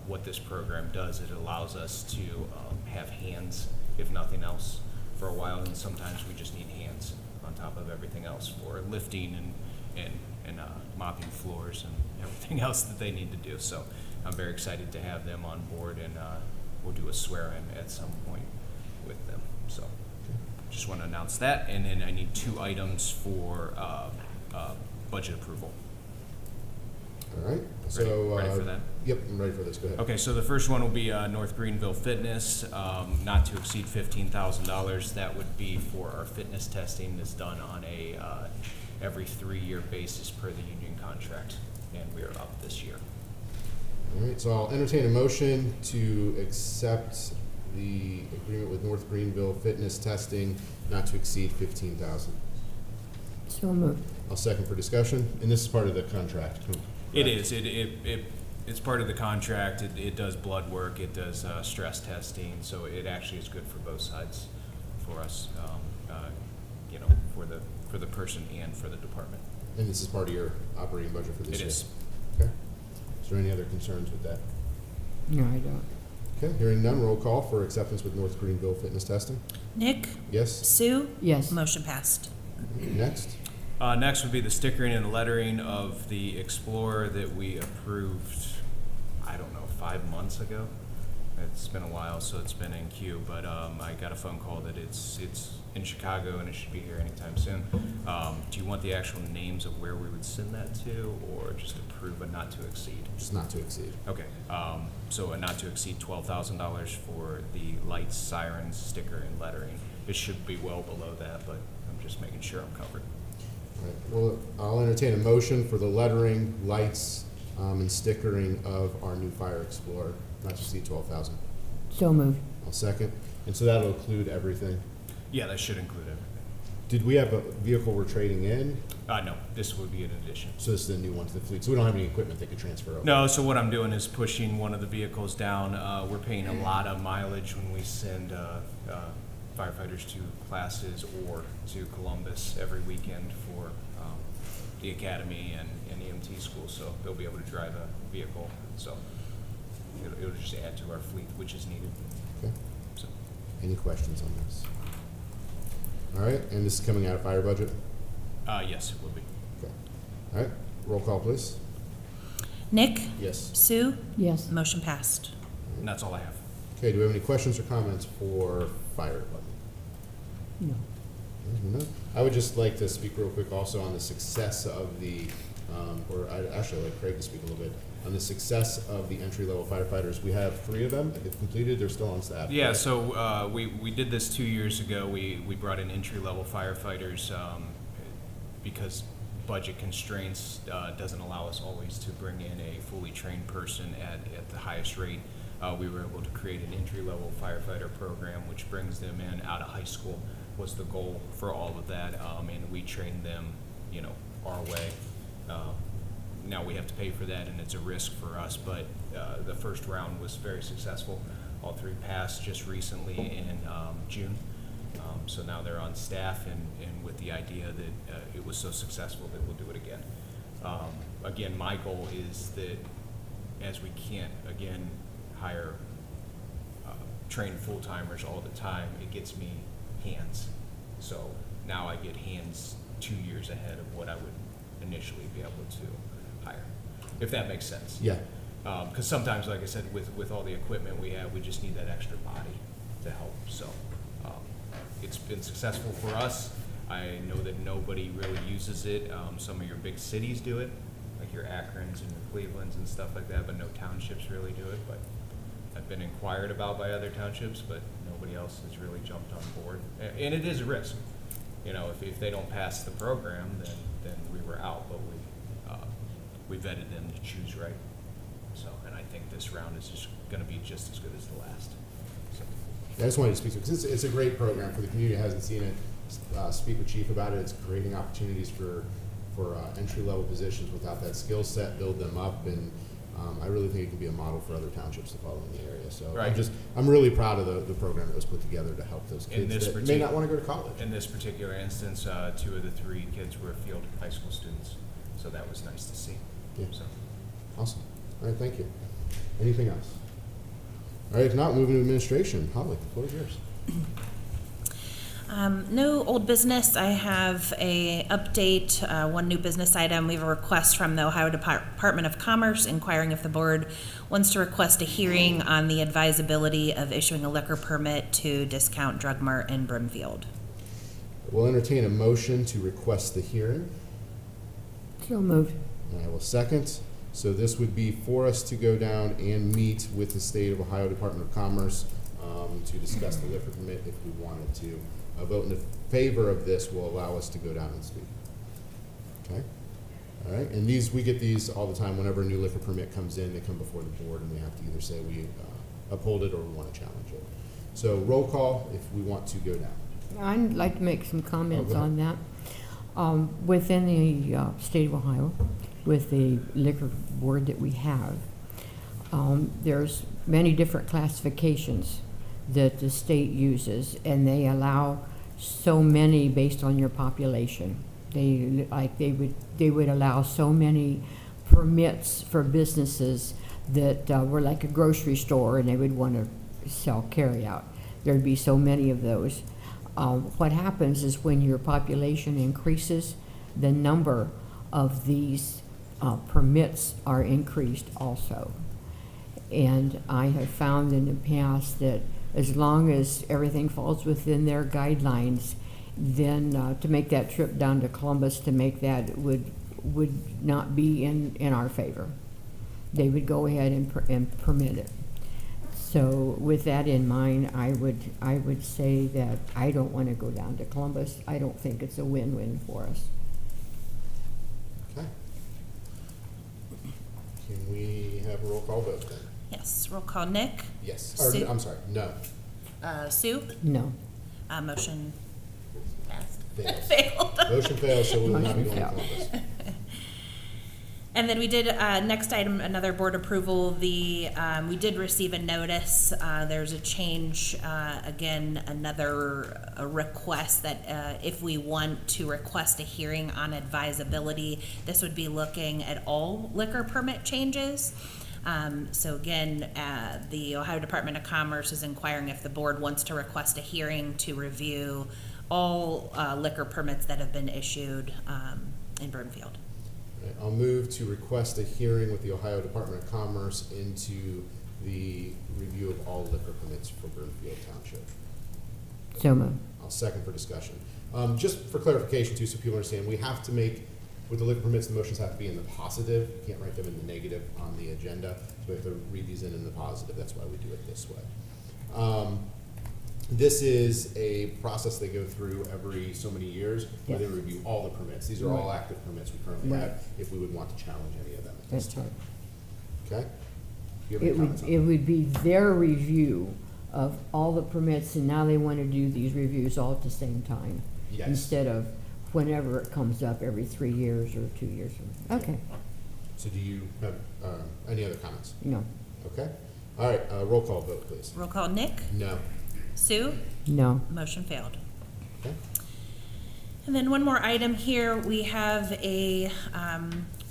what this program does, it allows us to have hands, if nothing else, for a while, and sometimes we just need hands on top of everything else for lifting and mopping floors and everything else that they need to do. So I'm very excited to have them on board, and we'll do a swear-in at some point with them. So just want to announce that, and then I need 2 items for budget approval. All right. So, ready for that? Yep, I'm ready for this. Go ahead. Okay, so the first one will be North Greenville Fitness, not to exceed $15,000. That would be for our fitness testing that's done on a every 3-year basis per the union contract, and we are up this year. All right, so I'll entertain a motion to accept the agreement with North Greenville Fitness Testing not to exceed $15,000. So moved. I'll second for discussion, and this is part of the contract. It is. It's part of the contract. It does blood work. It does stress testing. So it actually is good for both sides for us, for the person and for the department. And this is part of your operating budget for this year? It is. Okay. Is there any other concerns with that? No, I don't. Okay, hearing none, roll call for acceptance with North Greenville Fitness Testing. Nick? Yes? Sue? Yes. Motion passed. Next? Next would be the stickering and lettering of the Explorer that we approved, 5 months ago. It's been a while, so it's been in queue, but I got a phone call that it's in Chicago and it should be here anytime soon. Do you want the actual names of where we would send that to, or just approve a not to exceed? Just not to exceed. Okay, so a not to exceed $12,000 for the lights, sirens, sticker, and lettering. It should be well below that, but I'm just making sure I'm covered. All right, well, I'll entertain a motion for the lettering, lights, and stickering of our new Fire Explorer, not to exceed $12,000. So moved. I'll second. And so that'll include everything. Yeah, that should include everything. Did we have a vehicle we're trading in? No, this would be an addition. So this is the new one to the fleet. So we don't have any equipment that could transfer over? No, so what I'm doing is pushing one of the vehicles down. We're paying a lot of mileage when we send firefighters to classes or to Columbus every weekend for the academy and EMT school, so they'll be able to drive a vehicle. So it'll just add to our fleet, which is needed. Okay. So. Any questions on this? All right, and this is coming out of fire budget? Yes, it will be. Okay. All right, roll call, please. Nick? Yes. Sue? Yes. Motion passed. And that's all I have. Okay, do we have any questions or comments for fire department? No. No. I would just like to speak real quick also on the success of the, or I'd actually like Craig to speak a little bit, on the success of the entry-level firefighters. We have 3 of them that have completed, they're still on staff. Yeah, correct? so we did this 2 years ago. We brought in entry-level firefighters because budget constraints doesn't allow us always to bring in a fully trained person at the highest rate. We were able to create an entry-level firefighter program, which brings them in out of high school, was the goal for all of that, and we train them, our way. Now we have to pay for that, and it's a risk for us, but the first round was very successful. All 3 passed just recently in June. So now they're on staff, and with the idea that it was so successful that we'll do it again. Again, my goal is that as we can't, again, hire train full-timers all the time, it gets me hands. So now I get hands 2 years ahead of what I would initially be able to hire, if that makes sense. Yeah. Because sometimes, like I said, with all the equipment we have, we just need that extra body to help. So it's been successful for us. I know that nobody really uses it. Some of your big cities do it, like your Akrons and your Clevelands and stuff like that, but no townships really do it. But I've been inquired about by other townships, but nobody else has really jumped on board. And it is a risk. You know, if they don't pass the program, then we were out, but we vetted them to choose right. So, and I think this round is just gonna be just as good as the last. So. I just wanted to speak to it because it's a great program for the community who hasn't seen it. Speak with Chief about it. It's creating opportunities for entry-level positions without that skill set, build them up, and I really think it can be a model for other townships to follow in the area. So Right. I'm really proud of the program that was put together to help those In kids this that may not want to go to college. In this particular instance, 2 of the 3 kids were field high school students, so that was nice to see. Yeah. So. Awesome. All right, thank you. Anything else? All right, if not, moving to administration. Holly, the floor is yours. No old business. I have a update, one new business item. We have a request from the Ohio Department of Commerce inquiring if the board wants to request a hearing on the advisability of issuing a liquor permit to Discount Drug Mart in Brimfield. We'll entertain a motion to request the hearing. So moved. And I will second. So this would be for us to go down and meet with the State of Ohio Department of Commerce to discuss the liquor permit if we wanted to. A vote in favor of this will allow us to go down and speak. Okay? All right, and we get these all the time. Whenever a new liquor permit comes in, they come before the board and we have to either say we uphold it or we want to challenge it. So roll call if we want to go down. I'd like to make some comments go ahead. on that. Within the state of Ohio, with the liquor board that we have, there's many different classifications that the state uses, and they allow so many based on your population. They would allow so many permits for businesses that were like a grocery store, and they would want to sell carryout. There'd be so many of those. What happens is when your population increases, the number of these permits are increased also. And I have found in the past that as long as everything falls within their guidelines, then to make that trip down to Columbus to make that would not be in our favor. They would go ahead and permit it. So with that in mind, I would say that I don't want to go down to Columbus. I don't think it's a win-win for us. Okay. Can we have a roll call vote then? Yes, roll call. Nick? Yes. Or, Sue? I'm sorry, no. Sue? No. Motion passed. Fails. Failed. Motion fails, so we will not be going to Motion Columbus. And then we did, next item, another board approval. We did receive a notice. There's a change, again, a request that if we want to request a hearing on advisability, this would be looking at all liquor permit changes. So again, the Ohio Department of Commerce is inquiring if the board wants to request a hearing to review all liquor permits that have been issued in Brimfield. Right, I'll move to request a hearing with the Ohio Department of Commerce into the review of all liquor permits for Brimfield Township. So moved. I'll second for discussion. Just for clarification too, so people understand, we have to make, with the liquor permits, the motions have to be in the positive. You can't write them in the negative on the agenda. So we have to read these in the positive. That's why we do it this way. This is a process they go through every so many years where they Yes. review all the permits. These are all active permits we currently Right. have if we would want to challenge any of them at this That's time. right. Okay? Do you have any comments on It that? would be their review of all the permits, and now they want to do these reviews all at the same time. Yes. Instead of whenever it comes up every 3 years or 2 years. Okay, So do you have any other comments? no, Okay? All right, roll call vote, please. Roll call. Nick? No. Sue? no. Motion failed. Okay. And then one more item here, we have a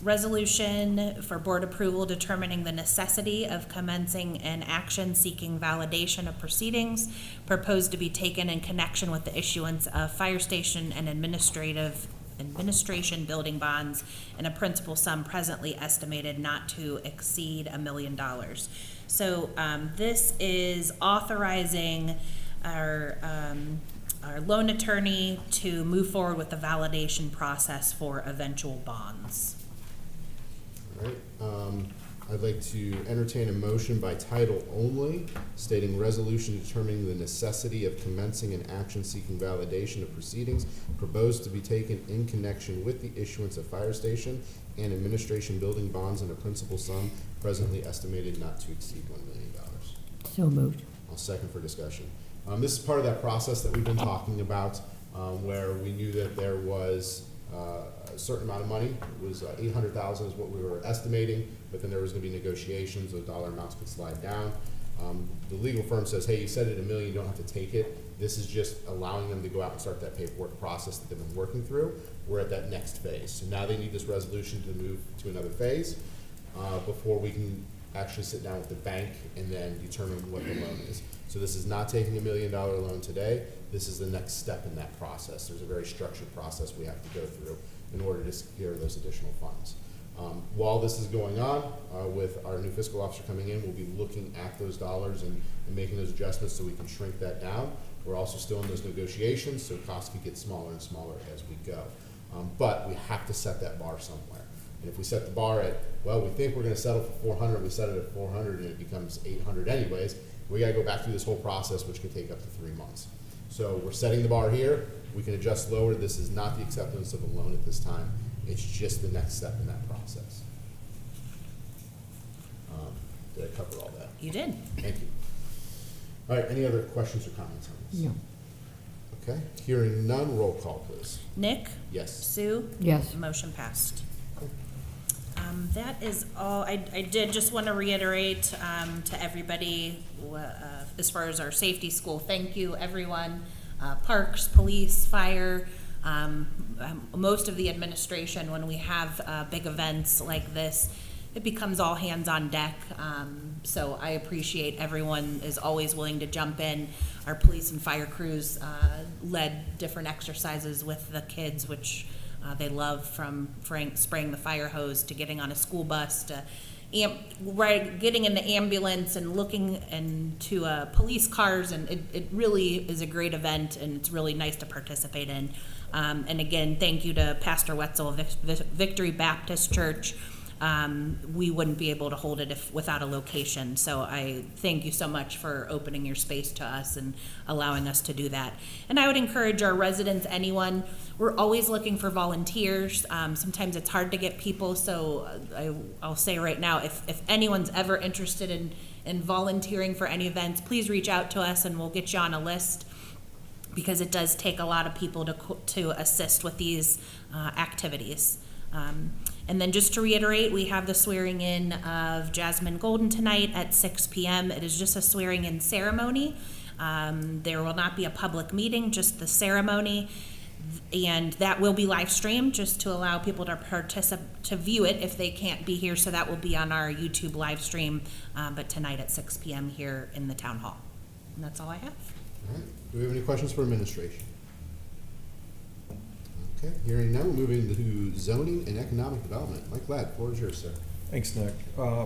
Resolution for board approval determining the necessity of commencing an action seeking validation of proceedings proposed to be taken in connection with the issuance of fire station and administration building bonds in a principal sum presently estimated not to exceed $1 million. So this is authorizing our loan attorney to move forward with the validation process for eventual bonds. All right, I'd like to entertain a motion by title only, stating resolution determining the necessity of commencing an action seeking validation of proceedings proposed to be taken in connection with the issuance of fire station and administration building bonds in a principal sum presently estimated not to exceed $1 million. So moved. I'll second for discussion. This is part of that process that we've been talking about, where we knew that there was a certain amount of money. It was $800,000 is what we were estimating, but then there was going to be negotiations. Those dollar amounts could slide down. The legal firm says, hey, you said it $1 million, you don't have to take it. This is just allowing them to go out and start that paperwork process that they've been working through. We're at that next phase. So now they need this resolution to move to another phase before we can actually sit down with the bank and then determine what the loan is. So this is not taking $1 million loan today. This is the next step in that process. There's a very structured process we have to go through in order to secure those additional funds. While this is going on, with our new fiscal officer coming in, we'll be looking at those dollars and making those adjustments so we can shrink that down. We're also still in those negotiations, so costs could get smaller and smaller as we go. But we have to set that bar somewhere. And if we set the bar at, well, we think we're going to settle for 400, we set it at 400 and it becomes 800 anyways, we got to go back through this whole process, which could take up to 3 months. So we're setting the bar here. We can adjust lower. This is not the acceptance of a loan at this time. It's just the next step in that process. Did I cover all that? You did. Thank you. All right, any other questions or comments on this? No. Okay, hearing none, roll call, please. Nick? Yes. Sue? Yes. Motion passed. That is all. I did just want to reiterate to everybody, as far as our safety school, thank you, everyone, parks, police, fire, most of the administration. When we have big events like this, it becomes all hands on deck. So I appreciate everyone is always willing to jump in. Our police and fire crews led different exercises with the kids, which they love, from spraying the fire hose to getting on a school bus to getting in the ambulance and looking into police cars. And it really is a great event, and it's really nice to participate in. And again, thank you to Pastor Wetzel of Victory Baptist Church. We wouldn't be able to hold it without a location. So I thank you so much for opening your space to us and allowing us to do that. And I would encourage our residents, anyone, we're always looking for volunteers. Sometimes it's hard to get people, so I'll say right now, if anyone's ever interested in volunteering for any events, please reach out to us and we'll get you on a list, because it does take a lot of people to assist with these activities. And then just to reiterate, we have the swearing in of Jasmine Golden tonight at 6 p.m. It is just a swearing in ceremony. There will not be a public meeting, just the ceremony. And that will be live streamed just to allow people to view it if they can't be here. So that will be on our YouTube live stream, but tonight at 6 p.m. here in the town hall. And that's all I have. All right, do we have any questions for administration? Okay, hearing none, moving to zoning and economic development. Mike Ladd, floor is yours, sir. Thanks, Nick.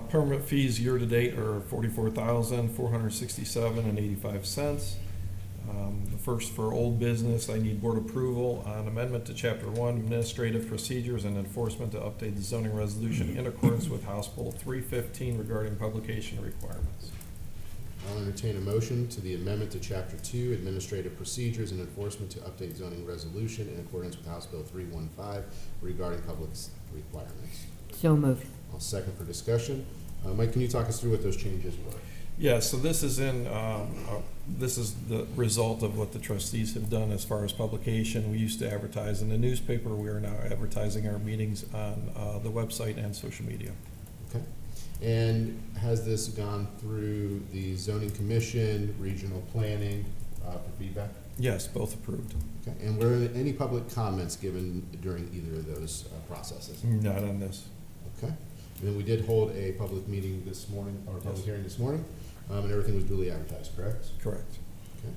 Permit fees year-to-date are $44,467.85. The first, for old business, I need board approval on amendment to Chapter 1, Administrative Procedures and Enforcement, to update the zoning resolution in accordance with House Bill 315 regarding publication requirements. I'll entertain a motion to the amendment to Chapter 2, Administrative Procedures and Enforcement, to update zoning resolution in accordance with House Bill 315 regarding public requirements. So moved. I'll second for discussion. Mike, can you talk us through what those changes were? Yeah, so this is this is the result of what the trustees have done as far as publication. We used to advertise in the newspaper. We are now advertising our meetings on the website and social media. Okay. And has this gone through the zoning commission, regional planning for feedback? Yes, both approved. Okay. And were any public comments given during either of those processes? Not on this. Okay. And then we did hold a public meeting this morning, or a public hearing this morning, and everything was duly advertised, correct? Correct. Okay.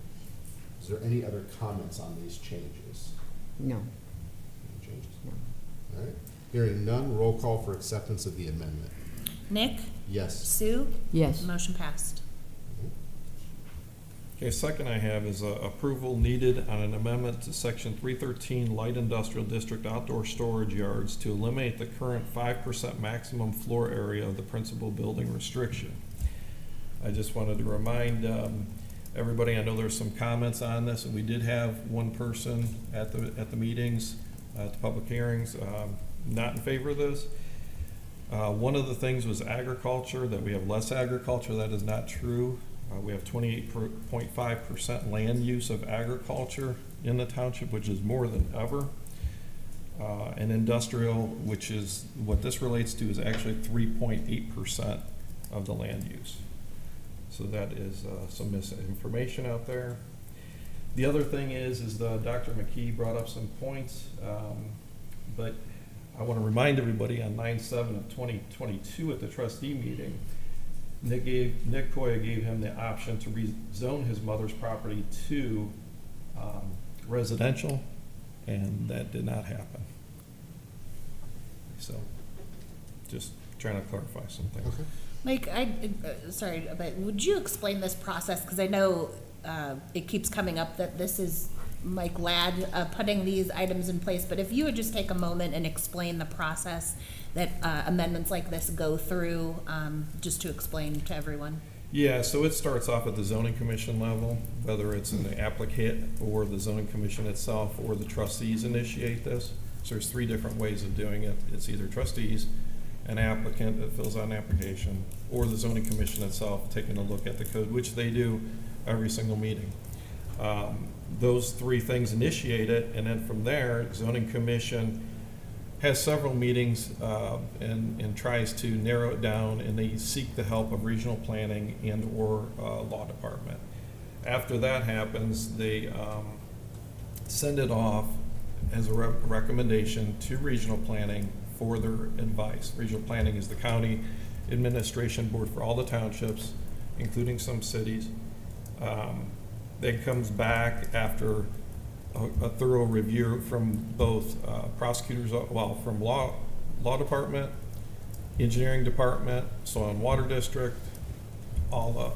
Is there any other comments on these changes? No, Any changes? no. All right. Hearing none, roll call for acceptance of the amendment. Nick? Yes. Sue? Yes, Motion passed. Okay, second I have is approval needed on an amendment to section 313 light industrial district outdoor storage yards to eliminate the current 5% maximum floor area of the principal building restriction. I just wanted to remind everybody, I know there's some comments on this, and we did have one person at the meetings, at the public hearings, not in favor of this. One of the things was agriculture, that we have less agriculture. That is not true. We have 28.5% land use of agriculture in the township, which is more than ever. And industrial, which is what this relates to, is actually 3.8% of the land use. So that is some misinformation out there. The other thing is Dr. McKee brought up some points, but I want to remind everybody on 9/7 of 2022 at the trustee meeting, Nick Koya gave him the option to rezone his mother's property to residential, and that did not happen. So, just trying to clarify some things. Okay. Mike, sorry, but would you explain this process? Because I know it keeps coming up that this is Mike Ladd putting these items in place, but if you would just take a moment and explain the process that amendments like this go through, just to explain to everyone. Yeah, so it starts off at the zoning commission level, whether it's in the applicant or the zoning commission itself or the trustees initiate this. So there's 3 different ways of doing it. It's either trustees, an applicant that fills out an application, or the zoning commission itself taking a look at the code, which they do every single meeting. Those 3 things initiate it, and then from there, zoning commission has several meetings and tries to narrow it down, and they seek the help of regional planning and or law department. After that happens, they send it off as a recommendation to regional planning for their advice. Regional planning is the county administration board for all the townships, including some cities. That comes back after a thorough review from both prosecutors, from law department, engineering department, soil and water district, all the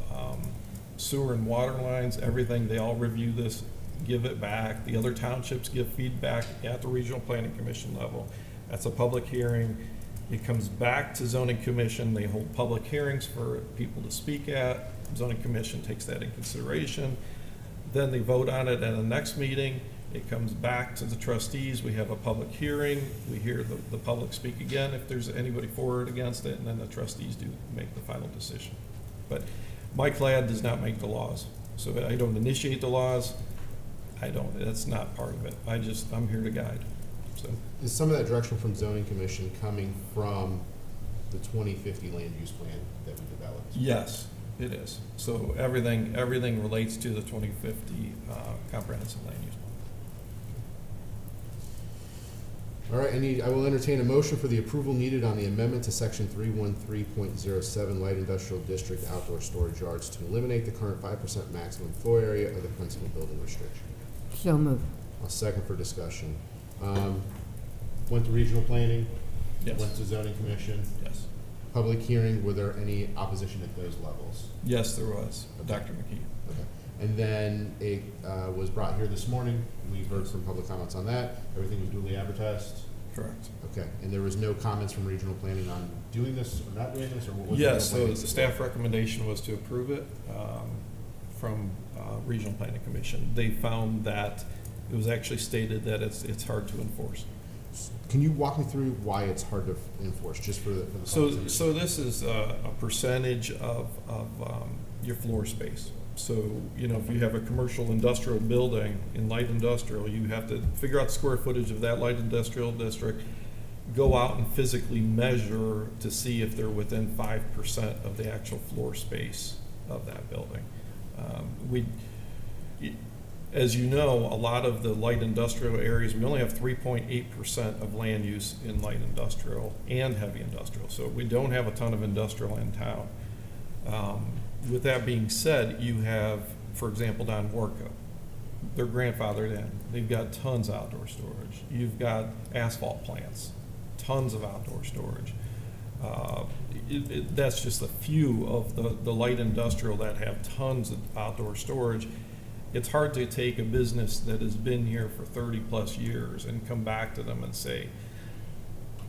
sewer and water lines, everything. They all review this, give it back. The other townships give feedback at the regional planning commission level. That's a public hearing. It comes back to zoning commission. They hold public hearings for people to speak at. Zoning commission takes that in consideration. Then they vote on it at the next meeting. It comes back to the trustees. We have a public hearing. We hear the public speak again if there's anybody for or against it, and then the trustees do make the final decision. But Mike Ladd does not make the laws. So I don't initiate the laws. That's not part of it. I'm here to guide. So Is some of that direction from zoning commission coming from the 2050 land use plan that we developed? yes, it is. So everything relates to the 2050 comprehensive land use plan. All right, I will entertain a motion for the approval needed on the amendment to section 313.07 light industrial district outdoor storage yards to eliminate the current 5% maximum floor area of the principal building restriction. so moved. A second for discussion. Went to regional planning, Yes. went to zoning commission, Yes. public hearing. Were there any opposition at those levels? Yes, there was. Dr. McKee. Okay. And then it was brought here this morning. We heard some public comments on that. Everything was duly advertised. Correct. Okay. And there was no comments from regional planning on doing this or not doing this, or what was Yes, the so the staff recommendation was to approve it from Regional Planning Commission. They found that it was actually stated that it's hard to enforce. Can you walk me through why it's hard to enforce, just for the public? So this is a percentage of your floor space. So, if you have a commercial industrial building in light industrial, you have to figure out the square footage of that light industrial district, go out and physically measure to see if they're within 5% of the actual floor space of that building. As you know, a lot of the light industrial areas, we only have 3.8% of land use in light industrial and heavy industrial. So we don't have a ton of industrial in town. With that being said, you have, for example, down Warco, they're grandfathered in. They've got tons of outdoor storage. You've got asphalt plants, tons of outdoor storage. That's just a few of the light industrial that have tons of outdoor storage. It's hard to take a business that has been here for 30-plus years and come back to them and say,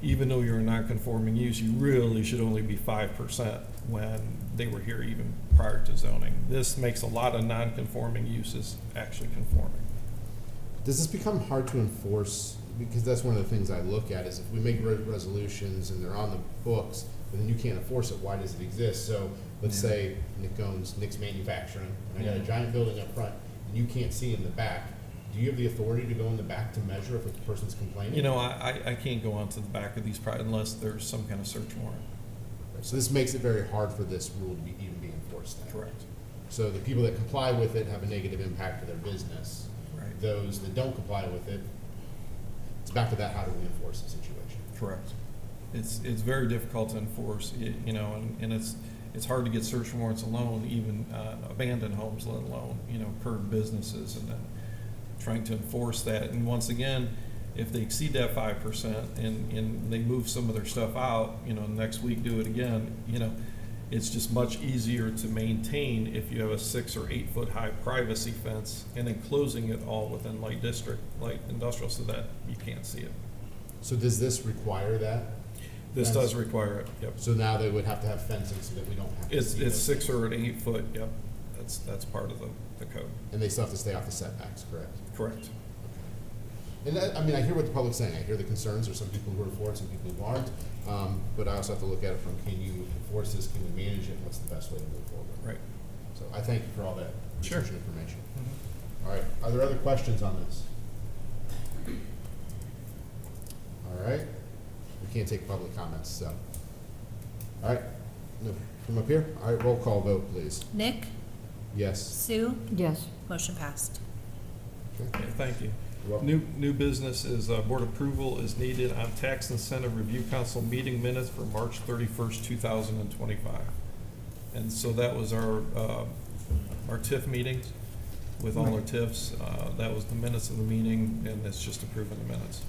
even though you're a non-conforming use, you really should only be 5% when they were here even prior to zoning. This makes a lot of non-conforming uses actually conforming. Does this become hard to enforce? Because that's one of the things I look at is if we make resolutions and they're on the books, and then you can't enforce it, why does it exist? So let's say Nick owns Nick's Manufacturing, and I got a giant building up front, and you can't see in the back. Do you have the authority to go in the back to measure if a person's complaining? You know, I can't go onto the back of these unless there's some kind of search warrant. So this makes it very hard for this rule to even be enforced then. Correct. So the people that comply with it have a negative impact to their business. Right. Those that don't comply with it, it's back to that, how do we enforce the situation? Correct. It's very difficult to enforce, you know, and it's hard to get search warrants alone, even abandoned homes, let alone, you know, current businesses, and then trying to enforce that. And once again, if they exceed that 5% and they move some of their stuff out, you know, next week do it again, you know, it's just much easier to maintain if you have a 6 or 8 foot high privacy fence and then closing it all within light industrial so that you can't see it. So does this require that? This does require it, yep. So now they would have to have fencing so that we don't have to It's see those. 6 or an 8 foot, yep. That's part of the code. And they still have to stay off the setbacks, correct? Correct. And that, I mean, I hear what the public's saying. I hear the concerns. There's some people who are for it, some people who aren't. But I also have to look at it from, can you enforce this? Can we manage it? What's the best way to move forward? Right. So I thank you for all that Sure. research and information. All right. Are there other questions on this? All right. We can't take public comments, so. All right. No, from up here? All right, roll call vote, please. Nick, Yes. Sue, Yes. motion passed. Okay, thank you. You're welcome. New business is board approval is needed on tax incentive review council meeting minutes for March 31st, 2025. And so that was our TIF meetings with all our TIFs. That was the minutes of the meeting, and it's just approving the minutes.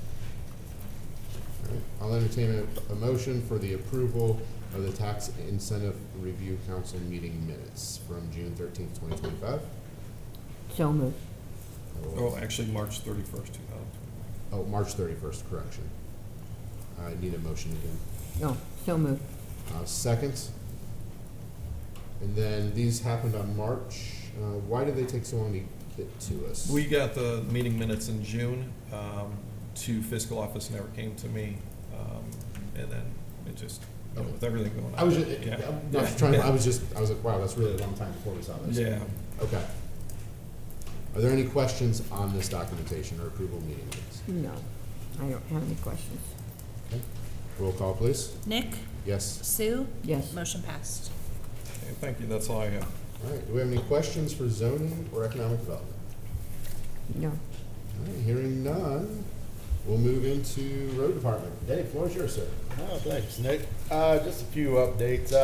All right. I'll entertain a motion for the approval of the Tax Incentive Review Council meeting minutes from June 13th, 2025. So moved. Oh, actually, March 31st, 2025. Oh, March 31st, correction. I need a motion again. No, so moved. Second. And then these happened on March. Why did they take so long to get to us? We got the meeting minutes in June. To fiscal office, never came to me. And then it just, you know, with everything going on. I was just, yeah. I'm not trying, I was like, wow, that's really a long time before we saw this. Yeah. Okay. Are there any questions on this documentation or approval meeting minutes? No, I don't have any questions. Okay. Roll call, please. Nick, Yes. Sue, Yes. motion passed. Okay, thank you, that's all I have. All right. Do we have any questions for zoning or economic development? No. All right. Hearing none, we'll move into road department. Dave, floor is yours, sir. Oh, thanks, Nick. Just a few updates.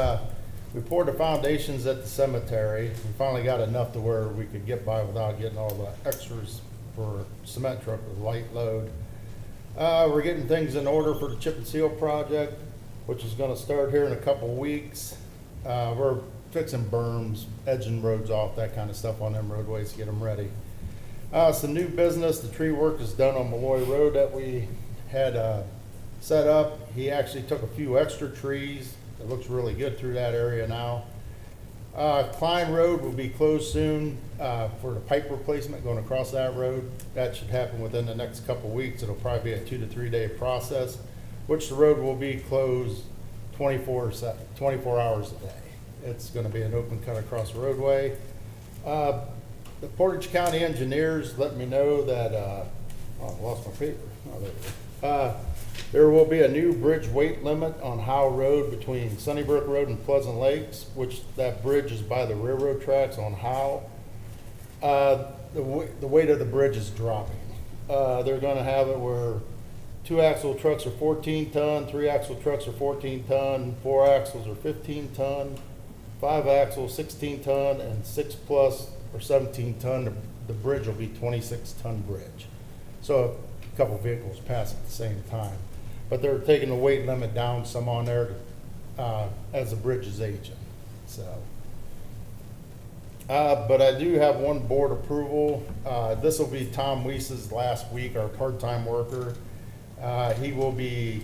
We poured the foundations at the cemetery. We finally got enough to where we could get by without getting all the extras for cement truck with light load. We're getting things in order for the chip and seal project, which is gonna start here in a couple weeks. We're fixing berms, edging roads off, that kind of stuff on them roadways to get them ready. Some new business, the tree work is done on Malloy Road that we had set up. He actually took a few extra trees. It looks really good through that area now. Klein Road will be closed soon for the pipe replacement going across that road. That should happen within the next couple weeks. It'll probably be a 2 to 3 day process, which the road will be closed 24 hours a day. It's going to be an open cut across the roadway. The Portage County engineers let me know that, I lost my paper. Oh, there we go. There will be a new bridge weight limit on Howe Road between Sunnybrook Road and Pleasant Lakes, which that bridge is by the railroad tracks on Howe. the weight of the bridge is dropping. They're gonna have it where 2-axle trucks are 14 ton, 3-axle trucks are 14 ton, 4 axles are 15 ton, 5 axles 16 ton, and 6 plus or 17 ton. The bridge will be 26 ton bridge. So a couple vehicles pass at the same time. But they're taking the weight limit down some on there as the bridge is aging, so. But I do have one board approval. This will be Tom Weese's last week, our part-time worker. He will be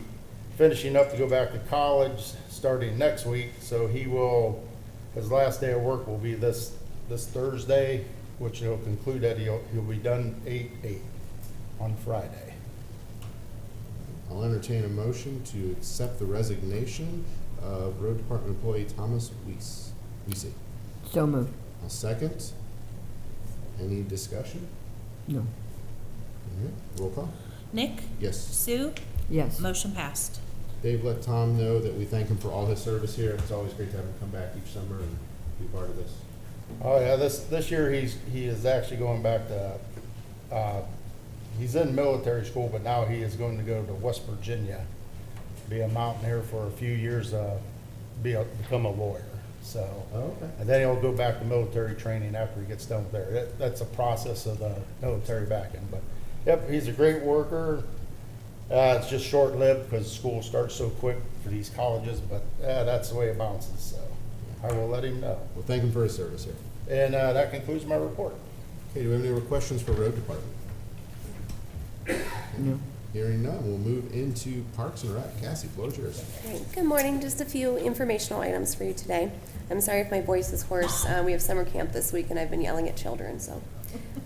finishing up to go back to college starting next week, so his last day of work will be this Thursday, which will conclude that he'll be done 8/8 on Friday. I'll entertain a motion to accept the resignation of Road Department employee Thomas Weiss. Weese. So moved. I'll second. Any discussion? No. All right, roll call. Nick? Yes. Sue? Yes. Motion passed. Dave, let Tom know that we thank him for all his service here. It's always great to have him come back each summer and be part of this. Oh yeah, this year he is actually going back to, he's in military school, but now he is going to go to West Virginia, be a mountaineer for a few years, become a lawyer. So, Oh, okay. and then he'll go back to military training after he gets done with there. That's a process of the military back end. But yep, he's a great worker. It's just short-lived because school starts so quick for these colleges, but that's the way it bounces. So I will let him know. Well, thank him for his service here. And that concludes my report. Okay, do we have any more questions for Road Department? No. Hearing none, we'll move into Parks and Rec. Cassie, floor is yours. Great. Good morning. Just a few informational items for you today. I'm sorry if my voice is hoarse. We have summer camp this week, and I've been yelling at children. So,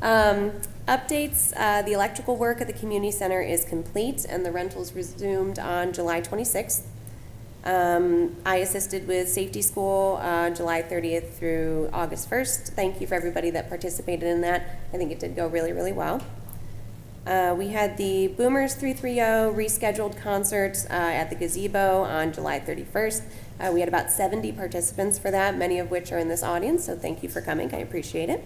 updates: the electrical work at the community center is complete, and the rentals resumed on July 26th. I assisted with safety school July 30th through August 1st. Thank you for everybody that participated in that. I think it did go really, really well. We had the Boomers 330 rescheduled concert at the Gazebo on July 31st. We had about 70 participants for that, many of which are in this audience, so thank you for coming. I appreciate it.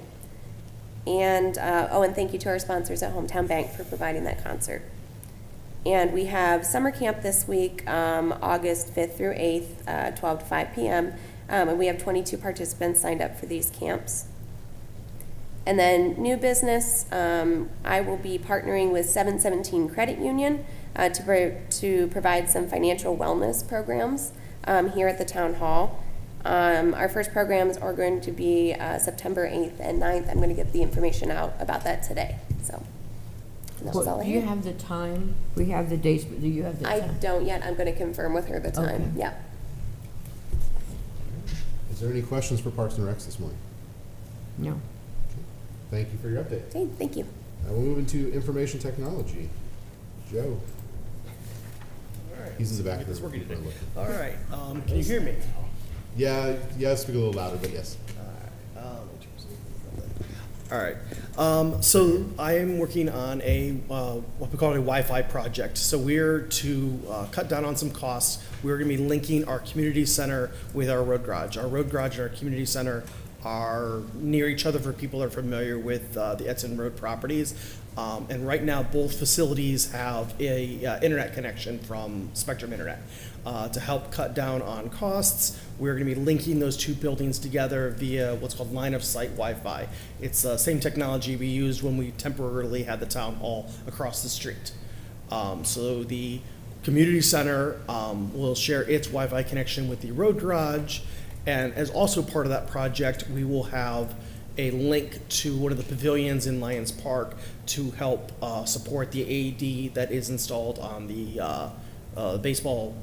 And, and thank you to our sponsors at Hometown Bank for providing that concert. And we have summer camp this week, August 5th through 8th, 12 to 5 p.m., and we have 22 participants signed up for these camps. And then new business, I will be partnering with 717 Credit Union to provide some financial wellness programs here at the town hall. Our first programs are going to be September 8th and 9th. I'm going to get the information out about that today. So that's all I Do you have the time? We have the dates, but do you have the I time? don't yet. I'm going to confirm with her the time. Okay. Yeah. Is there any questions for Parks and Recs this morning? No. Thank you for your update. Okay, thank you. We'll move into information technology. Joe. All right. He's in the back. Get this working today. All All right, can you hear me? Yeah, speak a little louder, but yes. All right. So I am working on a what we call a Wi-Fi project. So we're to cut down on some costs. We're going to be linking our community center with our road garage. Our road garage and our community center are near each other for people that are familiar with the Edson Road properties. And right now, both facilities have a internet connection from Spectrum Internet. To help cut down on costs, we're going to be linking those two buildings together via what's called line-of-sight Wi-Fi. It's the same technology we used when we temporarily had the town hall across the street. So the community center will share its Wi-Fi connection with the road garage, and as also part of that project, we will have a link to one of the pavilions in Lions Park to help support the AED that is installed on the baseball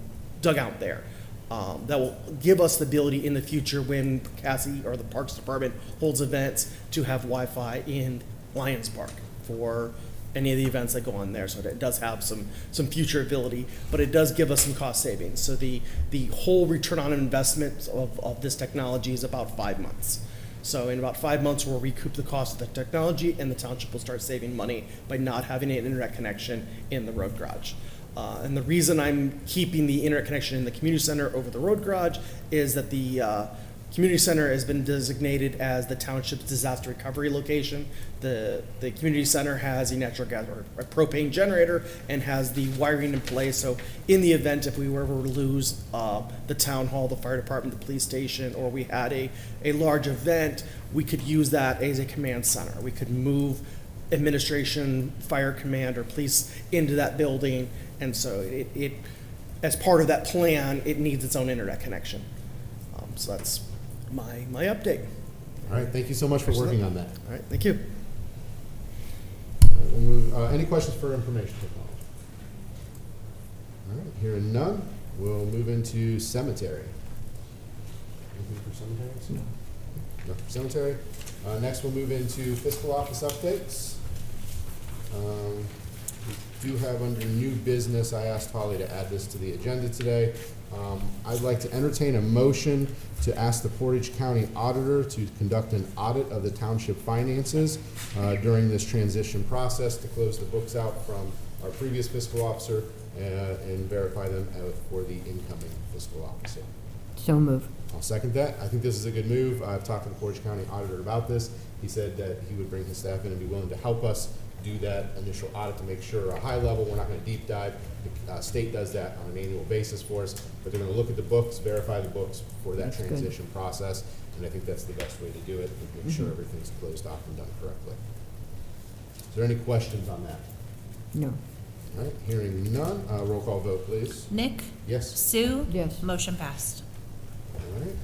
dugout there. That will give us the ability in the future when Cassie or the Parks Department holds events to have Wi-Fi in Lions Park for any of the events that go on there. So it does have some future ability, but it does give us some cost savings. So the whole return on investment of this technology is about 5 months. So in about 5 months, we'll recoup the cost of the technology, and the township will start saving money by not having an internet connection in the road garage. And the reason I'm keeping the internet connection in the community center over the road garage is that the community center has been designated as the township's disaster recovery location. The community center has a natural gas or a propane generator and has the wiring in place. So in the event if we were ever to lose the town hall, the fire department, the police station, or we had a large event, we could use that as a command center. We could move administration, fire command, or police into that building. And so it as part of that plan, it needs its own internet connection. So that's my update. All right, thank you so much for working on that. All right, thank you. We'll move, any questions for information technology? All right, hearing none, we'll move into cemetery. Anything for cemeteries? No. Nothing for cemetery. Next, we'll move into fiscal office updates. We do have under new business, I asked Holly to add this to the agenda today. I'd like to entertain a motion to ask the Portage County Auditor to conduct an audit of the township finances during this transition process to close the books out from our previous fiscal officer and verify them for the incoming fiscal officer. So move. I'll second that. I think this is a good move. I've talked to the Portage County Auditor about this. He said that he would bring his staff in and be willing to help us do that initial audit to make sure a high level, we're not going to deep dive. The state does that on an annual basis for us, but they're going to look at the books, verify the books for that That's good. transition process, and I think that's the best way to do it, and make sure everything's closed off and done correctly. Is there any questions on that? No. All right, hearing none, roll call vote, please. Nick? Yes? Sue? Yes. Motion passed. All right.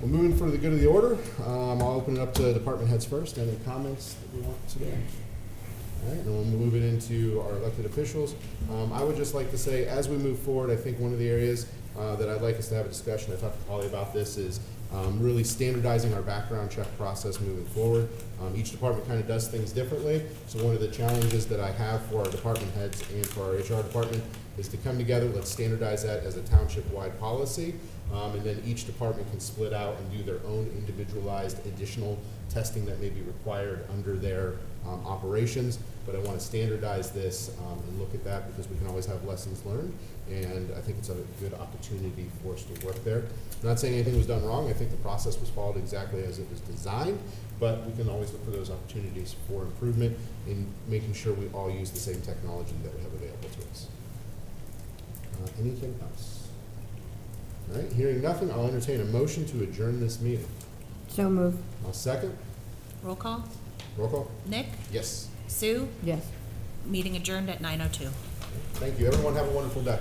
Well, moving for the good of the order, I'll open it up to department heads first. Any comments that we want today? All right, and we'll move it into our elected officials. I would just like to say, as we move forward, I think one of the areas that I'd like us to have a discussion, I talked to Polly about this, is really standardizing our background check process moving forward. Each department kind of does things differently, so one of the challenges that I have for our department heads and for our HR department is to come together, let's standardize that as a township-wide policy, and then each department can split out and do their own individualized additional testing that may be required under their operations. But I want to standardize this and look at that because we can always have lessons learned, and I think it's a good opportunity for us to work there. I'm not saying anything was done wrong. I think the process was followed exactly as it was designed, but we can always look for those opportunities for improvement in making sure we all use the same technology that we have available to us. Anything else? All right, hearing nothing, I'll entertain a motion to adjourn this meeting. So move. I'll second. Roll call. Roll call. Nick? Yes. Sue? Yes. Meeting adjourned at 9:02. Thank you. Everyone have a wonderful day.